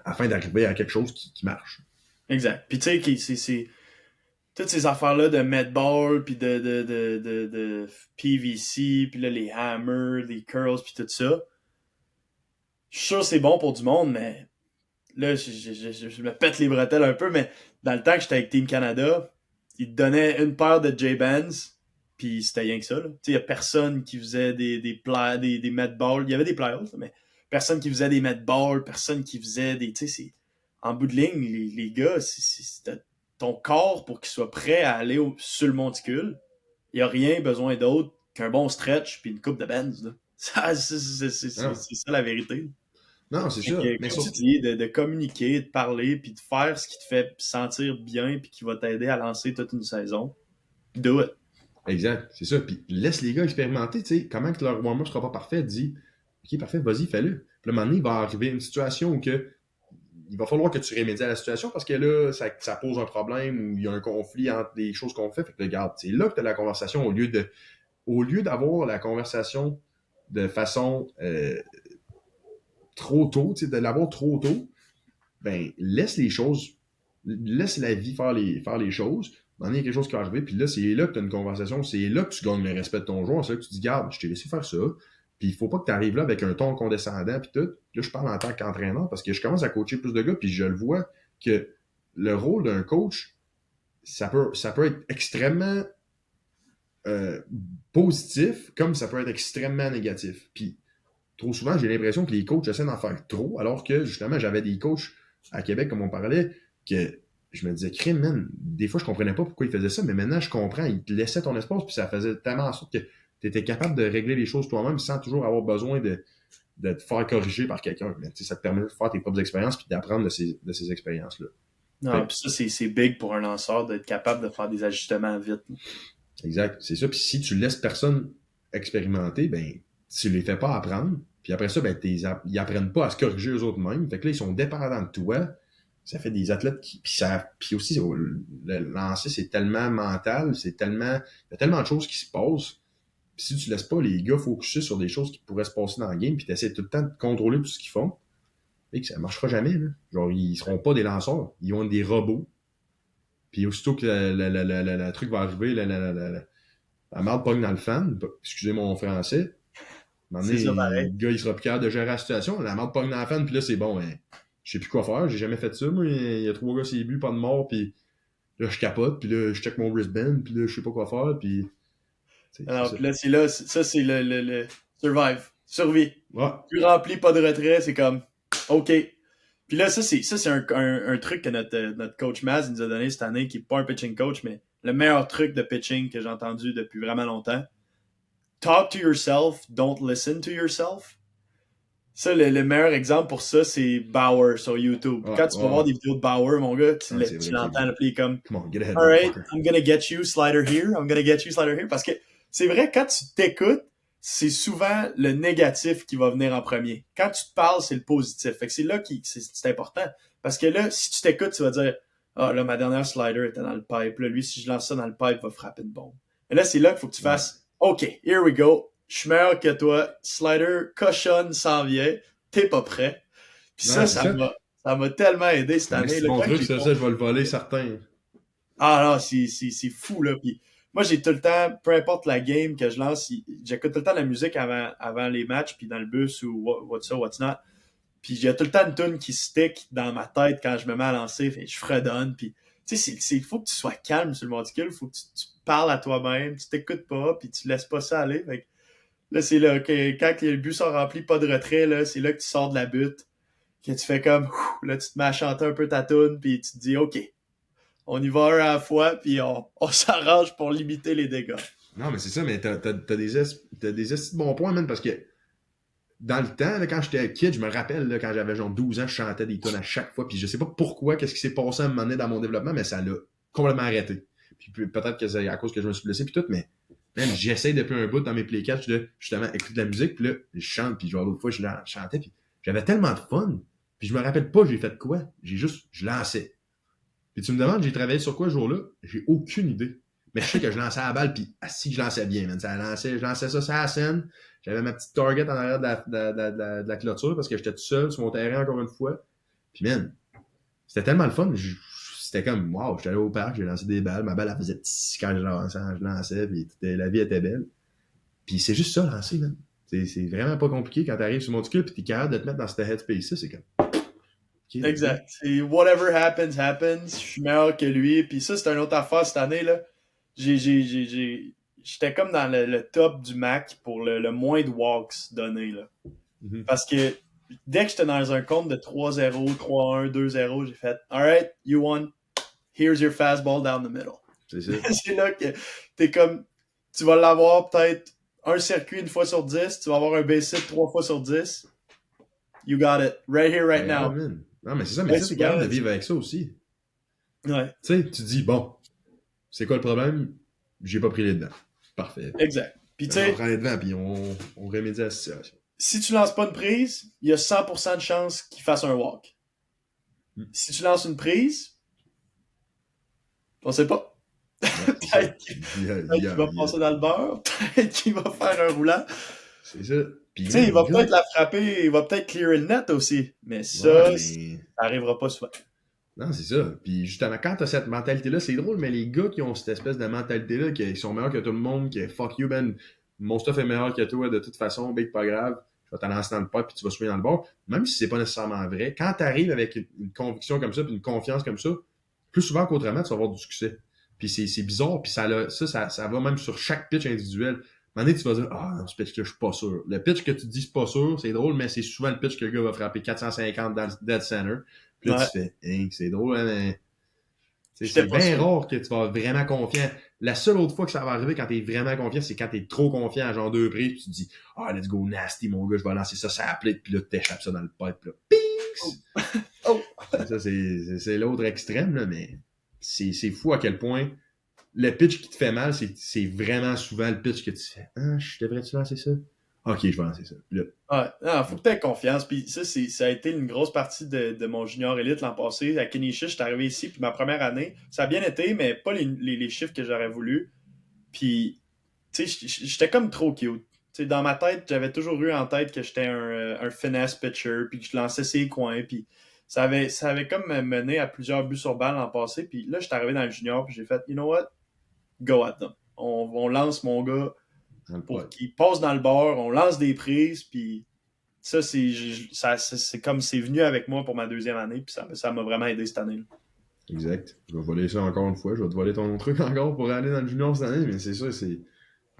C: afin d'arriver à quelque chose qui marche.
D: Exact. Puis tu sais, c'est toutes ces affaires-là de medball, puis de PVC, puis là, les hammers, les curls, puis tout ça. Je suis sûr que c'est bon pour du monde, mais là, je me pète les bretelles un peu, mais dans le temps que j'étais avec Team Canada, ils te donnaient une paire de J-Bands, puis c'était rien que ça. Il n'y a personne qui faisait des medballs. Il y avait des plyos, mais personne qui faisait des medballs, personne qui faisait des... En bout de ligne, les gars, c'était ton corps pour qu'il soit prêt à aller sur le monticule. Il n'y a rien besoin d'autre qu'un bon stretch puis une coupe de bands. C'est ça la vérité.
C: Non, c'est ça.
D: Mais comme tu dis, de communiquer, de parler, puis de faire ce qui te fait sentir bien puis qui va t'aider à lancer toute une saison. Do it.
C: Exact, c'est ça. Puis laisse les gars expérimenter, tu sais. Comment que leur warm-up sera pas parfait, dis, OK, parfait, vas-y, fais-le. Puis à un moment donné, il va arriver une situation où il va falloir que tu remédies à la situation parce que là, ça pose un problème ou il y a un conflit entre les choses qu'on fait. Fait que regarde, c'est là que tu as la conversation au lieu d'avoir la conversation de façon trop tôt, de l'avoir trop tôt, ben laisse les choses, laisse la vie faire les choses. À un moment donné, il y a quelque chose qui va arriver, puis là, c'est là que tu as une conversation, c'est là que tu gagnes le respect de ton joueur, c'est là que tu dis, garde, je t'ai laissé faire ça, puis il faut pas que tu arrives là avec un ton condescendant, puis tout. Là, je parle en tant qu'entraîneur, parce que je commence à coacher plus de gars, puis je le vois que le rôle d'un coach, ça peut être extrêmement positif, comme ça peut être extrêmement négatif. Puis, trop souvent, j'ai l'impression que les coachs essaient d'en faire trop, alors que, justement, j'avais des coachs à Québec, comme on parlait, que je me disais, crime, man, des fois, je comprenais pas pourquoi ils faisaient ça, mais maintenant, je comprends. Ils te laissaient ton espace, puis ça faisait tellement en sorte que tu étais capable de régler les choses toi-même sans toujours avoir besoin de te faire corriger par quelqu'un. Mais ça te permet de faire tes propres expériences puis d'apprendre de ces expériences-là.
D: Non, puis ça, c'est big pour un lanceur d'être capable de faire des ajustements vite.
C: Exact, c'est ça. Puis si tu laisses personne expérimenter, ben tu les fais pas apprendre, Puis après ça, ben, ils apprennent pas à se corriger eux-mêmes. Fait que là, ils sont dépendants de toi. Ça fait des athlètes qui. Puis aussi, le lancer, c'est tellement mental, il y a tellement de choses qui se passent. Puis si tu laisses pas les gars focuser sur des choses qui pourraient se passer dans le game, puis tu essaies tout le temps de contrôler tout ce qu'ils font, et que ça marchera jamais. Là. Genre, ils seront pas des lanceurs, ils vont être des robots. Puis aussitôt que le truc va arriver, la merde pogne dans le fan, excusez mon français, à un moment donné, le gars, il sera plus capable de gérer la situation. La merde pogne dans la fan, puis là, c'est bon. Hein, je sais plus quoi faire. J'ai jamais fait ça. Moi, il y a 3 gars, c'est but, pas de mort, puis là, je capote, puis là, je check mon wristband, puis là, je sais pas quoi faire, puis.
D: Alors, puis là, ça, c'est le survie.
C: Ouais.
D: Tu remplis, pas de retrait, c'est comme, OK. Puis là, ça, c'est un truc que notre coach Maz nous a donné cette année, qui n'est pas un pitching coach, mais le meilleur truc de pitching que j'ai entendu depuis vraiment longtemps. Talk to yourself, don't listen to yourself. Ça, le meilleur exemple pour ça, c'est Bauer sur YouTube. Quand tu vas voir des vidéos de Bauer, mon gars, tu l'entends, puis il est comme,
C: come on, get ahead,
D: alright, I'm gonna get you, slider here, I'm gonna get you, slider here. Parce que c'est vrai, quand tu t'écoutes, c'est souvent le négatif qui va venir en premier. Quand tu te parles, c'est le positif. Fait que c'est là que c'est important. Parce que là, si tu t'écoutes, tu vas dire, ah, là, ma dernière slider était dans le pipe. Là, lui, si je lance ça dans le pipe, il va frapper une bombe. Et là, c'est là qu'il faut que tu fasses, OK, here we go. Je suis meilleur que toi. Slider, cochonne, s'en vient. T'es pas prêt. Puis ça m'a tellement aidé cette année.
C: C'est mon truc, ça, je vais le voler, certain.
D: Ah non, c'est fou, là. Puis moi, j'ai tout le temps, peu importe la game que je lance, j'écoute tout le temps la musique avant les matchs, puis dans le bus ou what's up, what's not. Puis j'ai tout le temps une tune qui stick dans ma tête quand je me mets à lancer, fait, je fredonne. Puis tu sais, il faut que tu sois calme sur le monticule, il faut que tu parles à toi-même, tu t'écoutes pas, puis tu laisses pas ça aller. Fait que là, c'est là que quand les buts sont remplis, pas de retrait, là, c'est là que tu sors de la butte, que tu fais comme, là, tu te mets à chanter un peu ta tune, puis tu te dis, OK, on y va un à la fois, puis on s'arrange pour limiter les dégâts.
C: Non, mais c'est ça, mais t'as des estis de bons points, man, parce que dans le temps, là, quand j'étais kid, je me rappelle, là, quand j'avais genre 12 ans, je chantais des tunes à chaque fois, puis je sais pas pourquoi, qu'est-ce qui s'est passé à un moment donné dans mon développement, mais ça l'a complètement arrêté. Puis peut-être que c'est à cause que je me suis blessé, puis tout, mais même j'essaie depuis un bout dans mes playcasts de justement écouter de la musique, puis là, je chante, puis genre l'autre fois, je chantais, puis j'avais tellement de fun, puis je me rappelle pas j'ai fait quoi, je lançais. Puis tu me demandes, j'ai travaillé sur quoi ce jour-là? J'ai aucune idée. Mais je sais que je lançais la balle, puis si je lançais bien, man. Je lançais ça sur la scène. J'avais ma petite target en arrière de la clôture parce que j'étais tout seul sur mon terrain encore une fois. Puis man, c'était tellement le fun. C'était comme, wow, j'étais allé au parc, j'ai lancé des balles. Ma balle, elle faisait petit quand je lançais, puis la vie était belle. Puis c'est juste ça, lancer, man. C'est vraiment pas compliqué quand t'arrives sur mon monticule, puis t'es capable de te mettre dans cette headspace-là. C'est comme...
D: Okay, exact. C'est whatever happens, happens. Je suis meilleur que lui. Puis ça, c'est une autre affaire cette année, là. J'étais comme dans le top du MAC pour le moins de walks donnés, là. Mm-hmm. Parce que dès que j'étais dans un compte de 3-0, 3-1, 2-0, j'ai fait, alright, you won. Here's your fastball down the middle.
C: C'est ça.
D: C'est là que t'es comme, tu vas l'avoir peut-être un circuit une fois sur 10, tu vas avoir un base hit 3 fois sur 10. You got it. Right here, right now.
C: Man. Non, mais c'est ça, mais ça, c'est capable de vivre avec ça aussi.
D: Ouais.
C: Tu sais, tu dis, bon, c'est quoi le problème? J'ai pas pris les devants. Parfait.
D: Exact. Puis tu sais,
C: on prend les devants, puis on remédie à la situation.
D: Si tu lances pas une prise, il y a 100% de chance qu'il fasse un walk. Si tu lances une prise, on sait pas. Peut-être qu'il va passer dans le beurre, peut-être qu'il va faire un roulant.
C: C'est ça.
D: Tu sais, il va peut-être la frapper, il va peut-être clearer le net aussi. Mais ça, ça arrivera pas souvent.
C: Non, c'est ça. Puis justement, quand t'as cette mentalité-là, c'est drôle, mais les gars qui ont cette espèce de mentalité-là, qui sont meilleurs que tout le monde, qui est fuck you, ben, mon stuff est meilleur que toi, de toute façon, big, pas grave, je vais t'en lancer dans le pot, puis tu vas swinger dans le bord, même si c'est pas nécessairement vrai, quand t'arrives avec une conviction comme ça, puis une confiance comme ça, plus souvent qu'autrement, tu vas avoir du succès. Puis c'est bizarre, puis ça va même sur chaque pitch individuel. À un moment donné, tu vas dire, ah, non, ce pitch-là, je suis pas sûr. Le pitch que tu dis, c'est pas sûr, c'est drôle, mais c'est souvent le pitch que le gars va frapper 450 dans le dead center. Puis là, tu fais, hey, c'est drôle, hein, mais c'est bien rare que tu vas être vraiment confiant. La seule autre fois que ça va arriver quand t'es vraiment confiant, c'est quand t'es trop confiant à genre 2 prises, puis tu te dis, ah, let's go nasty, mon gars, je vais lancer ça sur la plate, puis là, tu t'échappes ça dans le pipe, puis là, ping! Oh! Ça, c'est l'autre extrême, là, mais c'est fou à quel point le pitch qui te fait mal, c'est vraiment souvent le pitch que tu fais, ah, devrais-tu lancer ça? Ok, je vais lancer ça. Là.
D: Ouais, non, faut que tu aies confiance. Puis ça a été une grosse partie de mon junior élite l'an passé. À Kenny-Chiche, j'étais arrivé ici, puis ma première année, ça a bien été, mais pas les chiffres que j'aurais voulu. Puis, tu sais, j'étais comme trop cute. Tu sais, dans ma tête, j'avais toujours eu en tête que j'étais un finesse pitcher, puis que je lançais ses coins, puis ça avait comme mené à plusieurs buts sur balle l'an passé. Puis là, j'étais arrivé dans le junior, puis j'ai fait, you know what? Go at them. On lance mon gars pour qu'il passe dans le bord, on lance des prises, puis ça, c'est comme c'est venu avec moi pour ma deuxième année, puis ça m'a vraiment aidé cette année.
C: Exact. Je vais voler ça encore une fois. Je vais te voler ton truc encore pour aller dans le junior cette année, mais c'est ça, c'est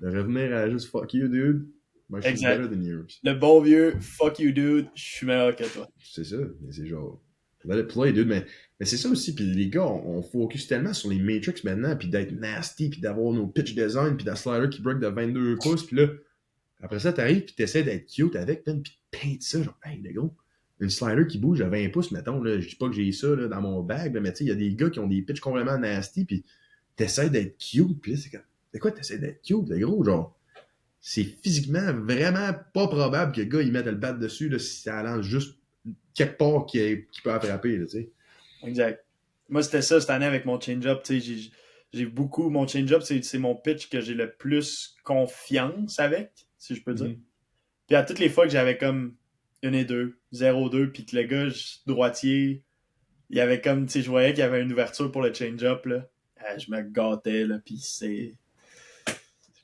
C: de revenir à juste fuck you, dude. Moi, je suis better than yours.
D: Le bon vieux fuck you, dude, je suis meilleur que toi.
C: C'est ça, mais c'est genre. Let it play, dude, mais c'est ça aussi, puis les gars, on focus tellement sur les matrix maintenant, puis d'être nasty, puis d'avoir nos pitch design, puis d'un slider qui break de 22 pouces, puis là, après ça, t'arrives, puis t'essaies d'être cute avec, puis peinte ça, genre, hey, les gars, une slider qui bouge à 20 pouces, mettons, là, je dis pas que j'ai ça là, dans mon bag, là, mais tu sais, il y a des gars qui ont des pitchs complètement nasty, puis t'essaies d'être cute, puis là, c'est quoi t'essaies d'être cute, les gros, genre, c'est physiquement vraiment pas probable que le gars, il mette le bat dessus, là, si ça lance juste quelque part qui peut attraper, tu sais.
D: Exact. Moi, c'était ça cette année avec mon change-up. J'ai beaucoup. Mon change-up, c'est mon pitch que j'ai le plus confiance avec, si je peux dire. Puis à toutes les fois que j'avais comme 1 et 2, 0-2, puis que le gars droitier, il y avait comme, tu sais, je voyais qu'il y avait une ouverture pour le change-up, là. Je me gâtais, là, puis c'est.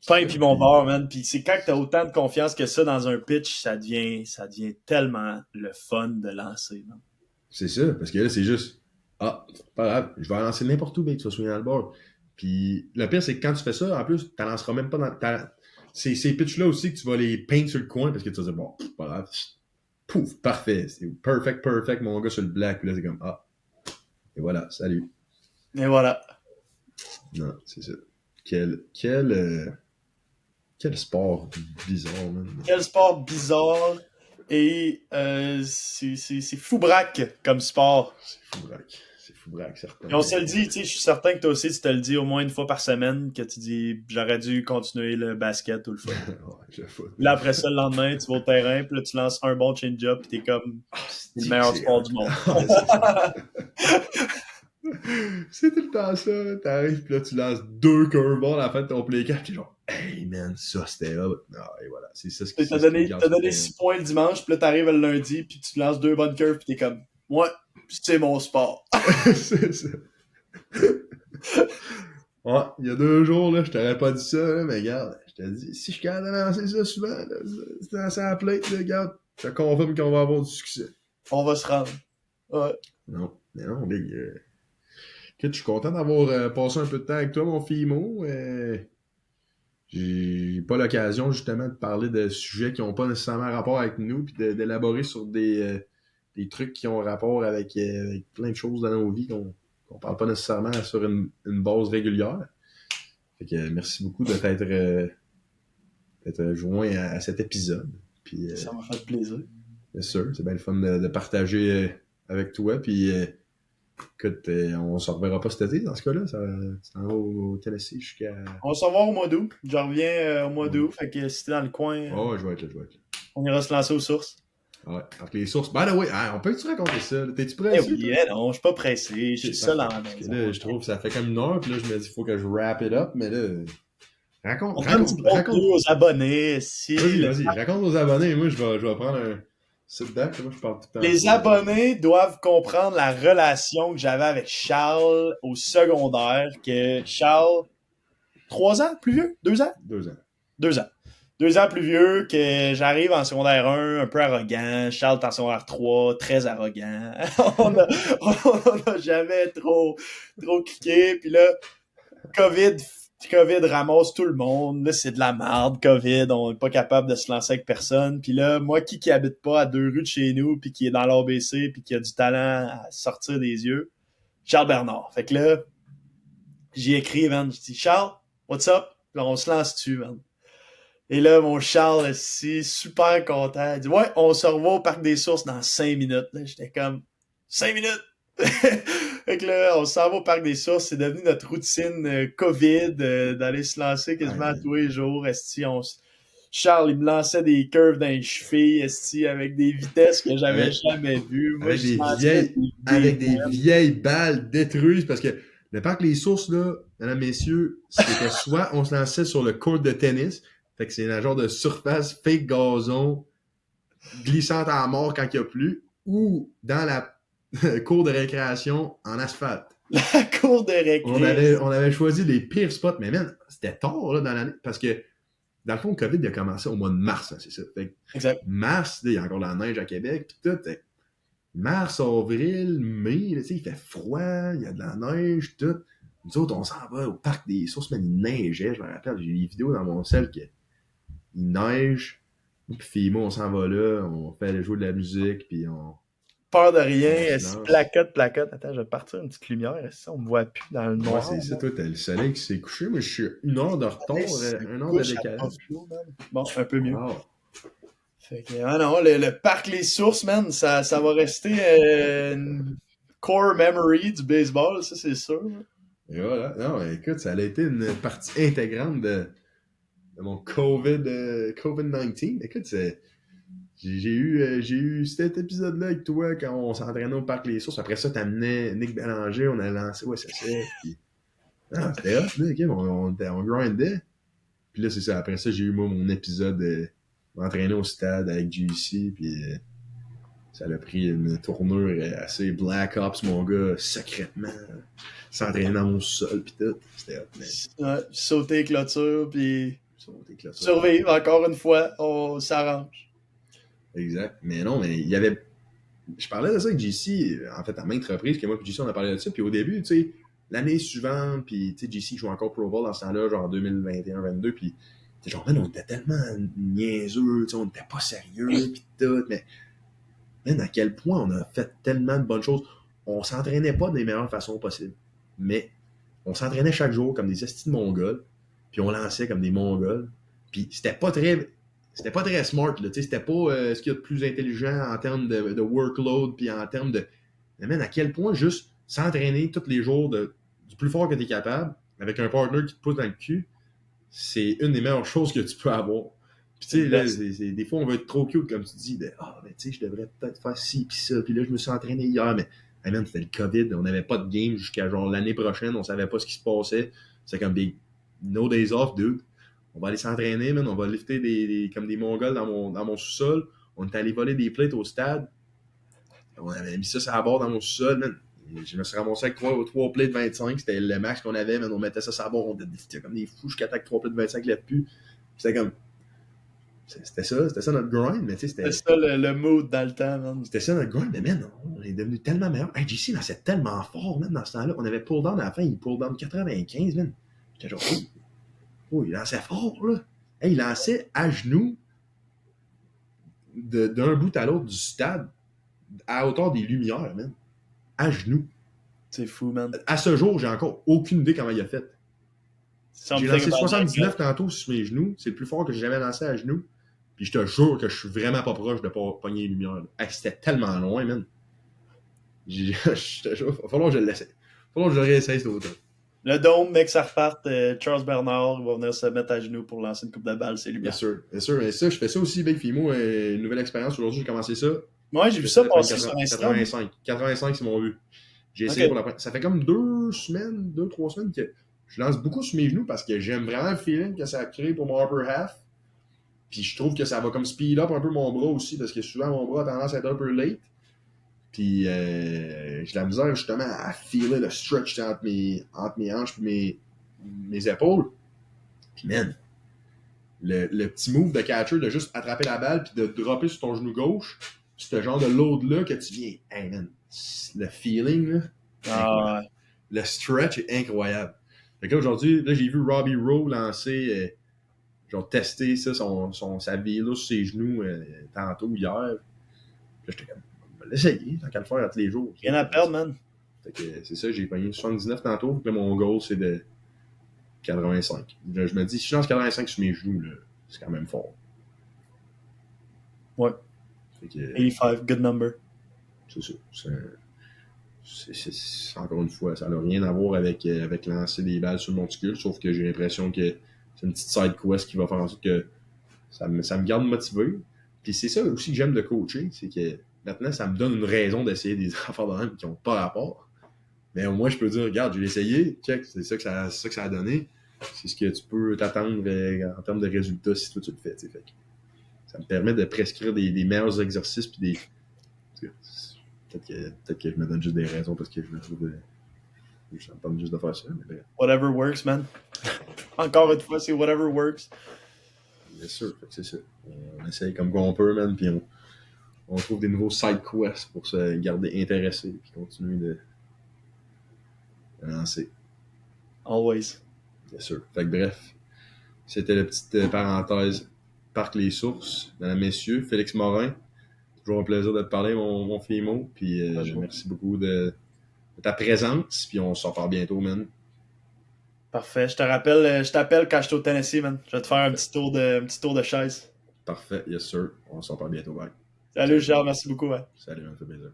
D: Pain puis mon bord, man. Puis c'est quand t'as autant de confiance que ça dans un pitch, ça devient tellement le fun de lancer, man. C'est
C: ça, parce que là, c'est juste, pas grave, je vais lancer n'importe où, mais que tu vas swinger dans le bord. Puis le pire, c'est que quand tu fais ça, en plus, tu lanceras même pas dans. Ces pitchs-là aussi que tu vas les peindre sur le coin parce que tu vas dire, bon, pas grave. Pouf, parfait. C'est perfect, mon gars sur le black. Puis là, c'est comme, et voilà, salut.
D: Et voilà.
C: Non, c'est ça. Quel sport bizarre, man.
D: Quel sport bizarre. Et c'est fou-braque comme sport.
C: C'est fou-braque, certain.
D: Et on se le dit, tu sais, je suis certain que toi aussi, tu te le dis au moins une fois par semaine, que tu dis, j'aurais dû continuer le basket ou le foot.
C: Ouais, je foot.
D: Là, après ça, le lendemain, tu vas au terrain, puis là, tu lances un bon change-up, puis t'es comme le meilleur sport du monde.
C: C'est tout le temps ça, t'arrives, puis là, tu lances 2 curveballs à la fin de ton play cap, puis genre, hey man, ça c'était là. Et voilà, c'est ça ce qui
D: t'as donné 6 points le dimanche, puis là, t'arrives le lundi, puis tu lances 2 bonnes curves, puis t'es comme, ouais, c'est mon sport.
C: C'est ça. Ouais, il y a 2 jours, là, je t'aurais pas dit ça, là, mais regarde, je t'ai dit, si je suis capable de lancer ça souvent, là, c'est à la plate, là, regarde, je te confirme qu'on va avoir du succès.
D: On va se rendre. Ouais.
C: Non, mais non, big. Je suis content d'avoir passé un peu de temps avec toi, mon Fimo. J'ai pas l'occasion, justement, de parler de sujets qui n'ont pas nécessairement rapport avec nous, puis d'élaborer sur des trucs qui ont rapport avec plein de choses dans nos vies qu'on parle pas nécessairement sur une base régulière. Fait que merci beaucoup de t'être joint à cet épisode. Puis,
D: ça m'a fait plaisir.
C: Bien sûr, c'est bien le fun de partager avec toi, puis... Écoute, on se reverra pas cet été dans ce cas-là. Ça va au Tennessee jusqu'à.
D: On va se revoir au mois d'août. Je reviens au mois d'août. Fait que si t'es dans le coin.
C: Ouais, je vais être là.
D: On ira se lancer aux sources.
C: Ouais, avec les sources. Ben oui, on peut-tu raconter ça? T'es-tu pressé?
D: Oui, non, je suis pas pressé. Je suis seul en maison.
C: Là, je trouve que ça fait comme 1 heure, puis là, je me dis, il faut que je wrap it up, mais là. Raconte
D: aux abonnés.
C: Vas-y, raconte aux abonnés. Moi, je vais prendre un. Moi, je parle tout le temps.
D: Les abonnés doivent comprendre la relation que j'avais avec Charles au secondaire, que Charles, 3 ans plus vieux? 2 ans?
C: 2 ans.
D: 2 ans. 2 ans plus vieux, que j'arrive en secondaire 1, un peu arrogant. Charles est en secondaire 3, très arrogant. on a jamais trop cliqué. Puis là, COVID ramasse tout le monde. Là, c'est de la merde, COVID. On n'est pas capable de se lancer avec personne. Puis là, moi qui habite pas à 2 rues de chez nous, puis qui est dans l'ABC, puis qui a du talent à sortir des yeux, Charles Bernard. Fait que là, j'ai écrit, man. Je dis, Charles, what's up? Puis là, on se lance dessus, man. Et là, mon Charles, ici, super content. Il dit, ouais, on se revoit au Parc des Sources dans 5 minutes. Là, j'étais comme, 5 minutes! Fait que là, on s'en va au Parc des Sources. C'est devenu notre routine COVID d'aller se lancer quasiment à tous les jours. Charles, il me lançait des curves dans les chevilles, esti, avec des vitesses que j'avais
C: Avec-
D: jamais vues. Moi,
C: avec
D: je
C: des
D: lançais
C: vieilles, avec des vieilles balles détruites, parce que le parc Les Sources, là, mesdames, messieurs, c'était soit on se lançait sur le court de tennis, fait que c'est un genre de surface fake gazon, glissante à mort quand il n'y a plus, ou dans la cour de récréation en asphalte.
D: La cour de récré.
C: On avait choisi les pires spots, mais man, c'était tard là, dans l'année, parce que dans le fond, le COVID il a commencé au mois de mars, hein, c'est ça. Fait que
D: Exact.
C: mars, là, il y a encore de la neige à Québec, pis tout. Mars, avril, mai, là, il fait froid, il y a de la neige, tout. Nous autres, on s'en va au parc des Sources, mais il neigeait, je me rappelle, j'ai des vidéos dans mon cell que il neige, puis Fimo, on s'en va là, on fait jouer de la musique, puis on...
D: Peur de rien,
C: On se
D: esti,
C: lance.
D: placote. Attends, je vais partir une petite lumière, esti, on me voit plus dans le
C: Ouais,
D: noir.
C: c'est ça,
D: là.
C: toi, t'as le soleil qui s'est couché, moi je suis 1 heure de retard,
D: C'est
C: 1 heure de
D: couche à
C: décalage.
D: Buffalo, man. Bon, un peu mieux.
C: Wow.
D: Fait que, ah non, le parc Les Sources, man, ça va rester une core memory du baseball, ça c'est sûr.
C: Et voilà. Non, écoute, ça a été une partie intégrante de mon COVID-19. Écoute, j'ai eu cet épisode-là avec toi quand on s'entraînait au Parc Les Sources. Après ça, t'amenais Nick Bélanger, on a lancé OSSF. Puis... Ah, c'était hot, là, okay, on grindait. Puis là, c'est ça. Après ça, j'ai eu moi mon épisode m'entraîner au stade avec JC. Puis ça a pris une tournure assez Black Ops, mon gars, secrètement. S'entraîner dans mon sol, pis tout. C'était hot, mais...
D: Ouais, sauter clôture, puis
C: Sauter clôture.
D: survivre encore une fois, on s'arrange.
C: Exact. Mais non, mais il y avait... Je parlais de ça avec JC, en fait, à maintes reprises, que moi et JC, on a parlé de ça. Puis au début, tu sais, l'année suivante, puis tu sais, JC joue encore Pro Bowl dans ce temps-là, genre 2021-22, puis genre, man, on était tellement niaiseux, tu sais, on était pas sérieux, pis tout, mais... Man, à quel point on a fait tellement de bonnes choses. On s'entraînait pas des meilleures façons possibles. Mais on s'entraînait chaque jour comme des estis de Mongols, puis on lançait comme des Mongols. Puis c'était pas très smart, là, tu sais, c'était pas ce qu'il y a de plus intelligent en termes de workload, puis en termes de... Mais man, à quel point juste s'entraîner tous les jours du plus fort que tu es capable, avec un partner qui te pousse dans le cul, c'est une des meilleures choses que tu peux avoir. Puis tu sais, là, des fois, on va être trop cute, comme tu dis, de « Ah, mais tu sais, je devrais peut-être faire ci, puis ça, puis là, je me suis entraîné hier, mais... » Hey man, c'était le COVID, on n'avait pas de game jusqu'à genre l'année prochaine, on savait pas ce qui se passait. C'était comme des no days off, dude. On va aller s'entraîner, man, on va lifter comme des Mongols dans mon sous-sol. On est allé voler des plates au stade. On avait mis ça sur la barre dans mon sous-sol, man. Je me suis ramassé avec 3 plates 25, c'était le max qu'on avait, man. On mettait ça sur la barre, on était comme des fous jusqu'à temps que 3 plates 25 lèvent plus. C'était comme... C'était ça notre grind, mais tu sais,
D: C'était ça le mood dans le temps, man.
C: C'était ça notre grind, mais man, on est devenu tellement meilleur. Hey, JC lançait tellement fort, man, dans ce temps-là. On avait pull down à la fin, il pull down 95, man. J'étais genre, oh, il lançait fort, là. Hey, il lançait à genoux d'un bout à l'autre du stade, à hauteur des lumières, man. À genoux.
D: C'est fou, man.
C: À ce jour, j'ai encore aucune idée comment il a fait. J'ai lancé 79
D: ans.
C: tantôt sur mes genoux. C'est le plus fort que j'ai jamais lancé à genoux. Puis je te jure que je suis vraiment pas proche de pas pogner les lumières. Hey, c'était tellement loin, man. Je te jure, il va falloir que je l'essaie. Il va falloir que je le réessaye cet automne.
D: Le dôme, mec, ça reparte. Charles Bernard va venir se mettre à genoux pour lancer une coupe de balle, c'est lui.
C: Bien sûr. Mais ça, je fais ça aussi, Big Fimo. Une nouvelle expérience. Aujourd'hui, j'ai commencé ça.
D: Ouais, j'ai vu ça passer sur Instagram.
C: 85, c'est mon but. J'ai essayé pour la première. Ça fait comme 2-3 semaines que je lance beaucoup sur mes genoux parce que j'aime vraiment le feeling que ça crée pour mon upper half. Puis je trouve que ça va comme speed up un peu mon bras aussi, parce que souvent mon bras a tendance à être un peu late. Puis j'ai la misère justement à feeler le stretch entre mes hanches et mes épaules. Puis man, le petit move de catcher de juste attraper la balle puis de dropper sur ton genou gauche, ce genre de load-là que tu viens, hey man, le feeling, là,
D: Ah, ouais.
C: le stretch est incroyable. Fait que là, aujourd'hui, là, j'ai vu Robbie Rowe lancer... genre tester ça, sa vie là sur ses genoux tantôt hier. Puis là, j'étais comme, on va l'essayer, tant qu'à le faire à tous les jours.
D: Rien à perdre, man.
C: Fait que c'est ça, j'ai pogné 79 tantôt. Puis là, mon goal, c'est de 85. Je me dis, si je lance 85 sur mes genoux, là, c'est quand même fort.
D: Ouais.
C: Fait que,
D: 85, good number.
C: c'est ça. C'est encore une fois, ça n'a rien à voir avec lancer des balles sur le monticule, sauf que j'ai l'impression que c'est une petite side quest qui va faire en sorte que ça me garde motivé. Puis c'est ça aussi que j'aime de coacher, c'est que maintenant, ça me donne une raison d'essayer des affaires de même qui n'ont pas rapport. Mais au moins, je peux dire, regarde, je vais l'essayer, check, c'est ça que ça a donné. C'est ce que tu peux t'attendre en termes de résultats si toi tu le fais. Fait que ça me permet de prescrire des meilleurs exercices puis des. Peut-être que je me donne juste des raisons parce que je me trouve. Ça me tente juste de faire ça. Mais bref.
D: Whatever works, man. Encore une fois, c'est whatever works.
C: Bien sûr, c'est ça. On essaye comme qu'on peut, man, puis on trouve des nouveaux side quests pour se garder intéressé puis continuer de lancer.
D: Always.
C: Bien sûr. Fait que bref, c'était la petite parenthèse. Parc les sources, mesdames, messieurs. Félix Morin, toujours un plaisir de te parler, mon Fimo. Puis merci beaucoup de ta présence. Puis on se reparle bientôt, man.
D: Parfait. Je t'appelle quand je suis au Tennessee, man. Je vais te faire un petit tour de chaise.
C: Parfait, yes sir. On se reparle bientôt, bye.
D: Salut, Charles. Merci beaucoup. Ouais.
C: Salut, ça fait plaisir.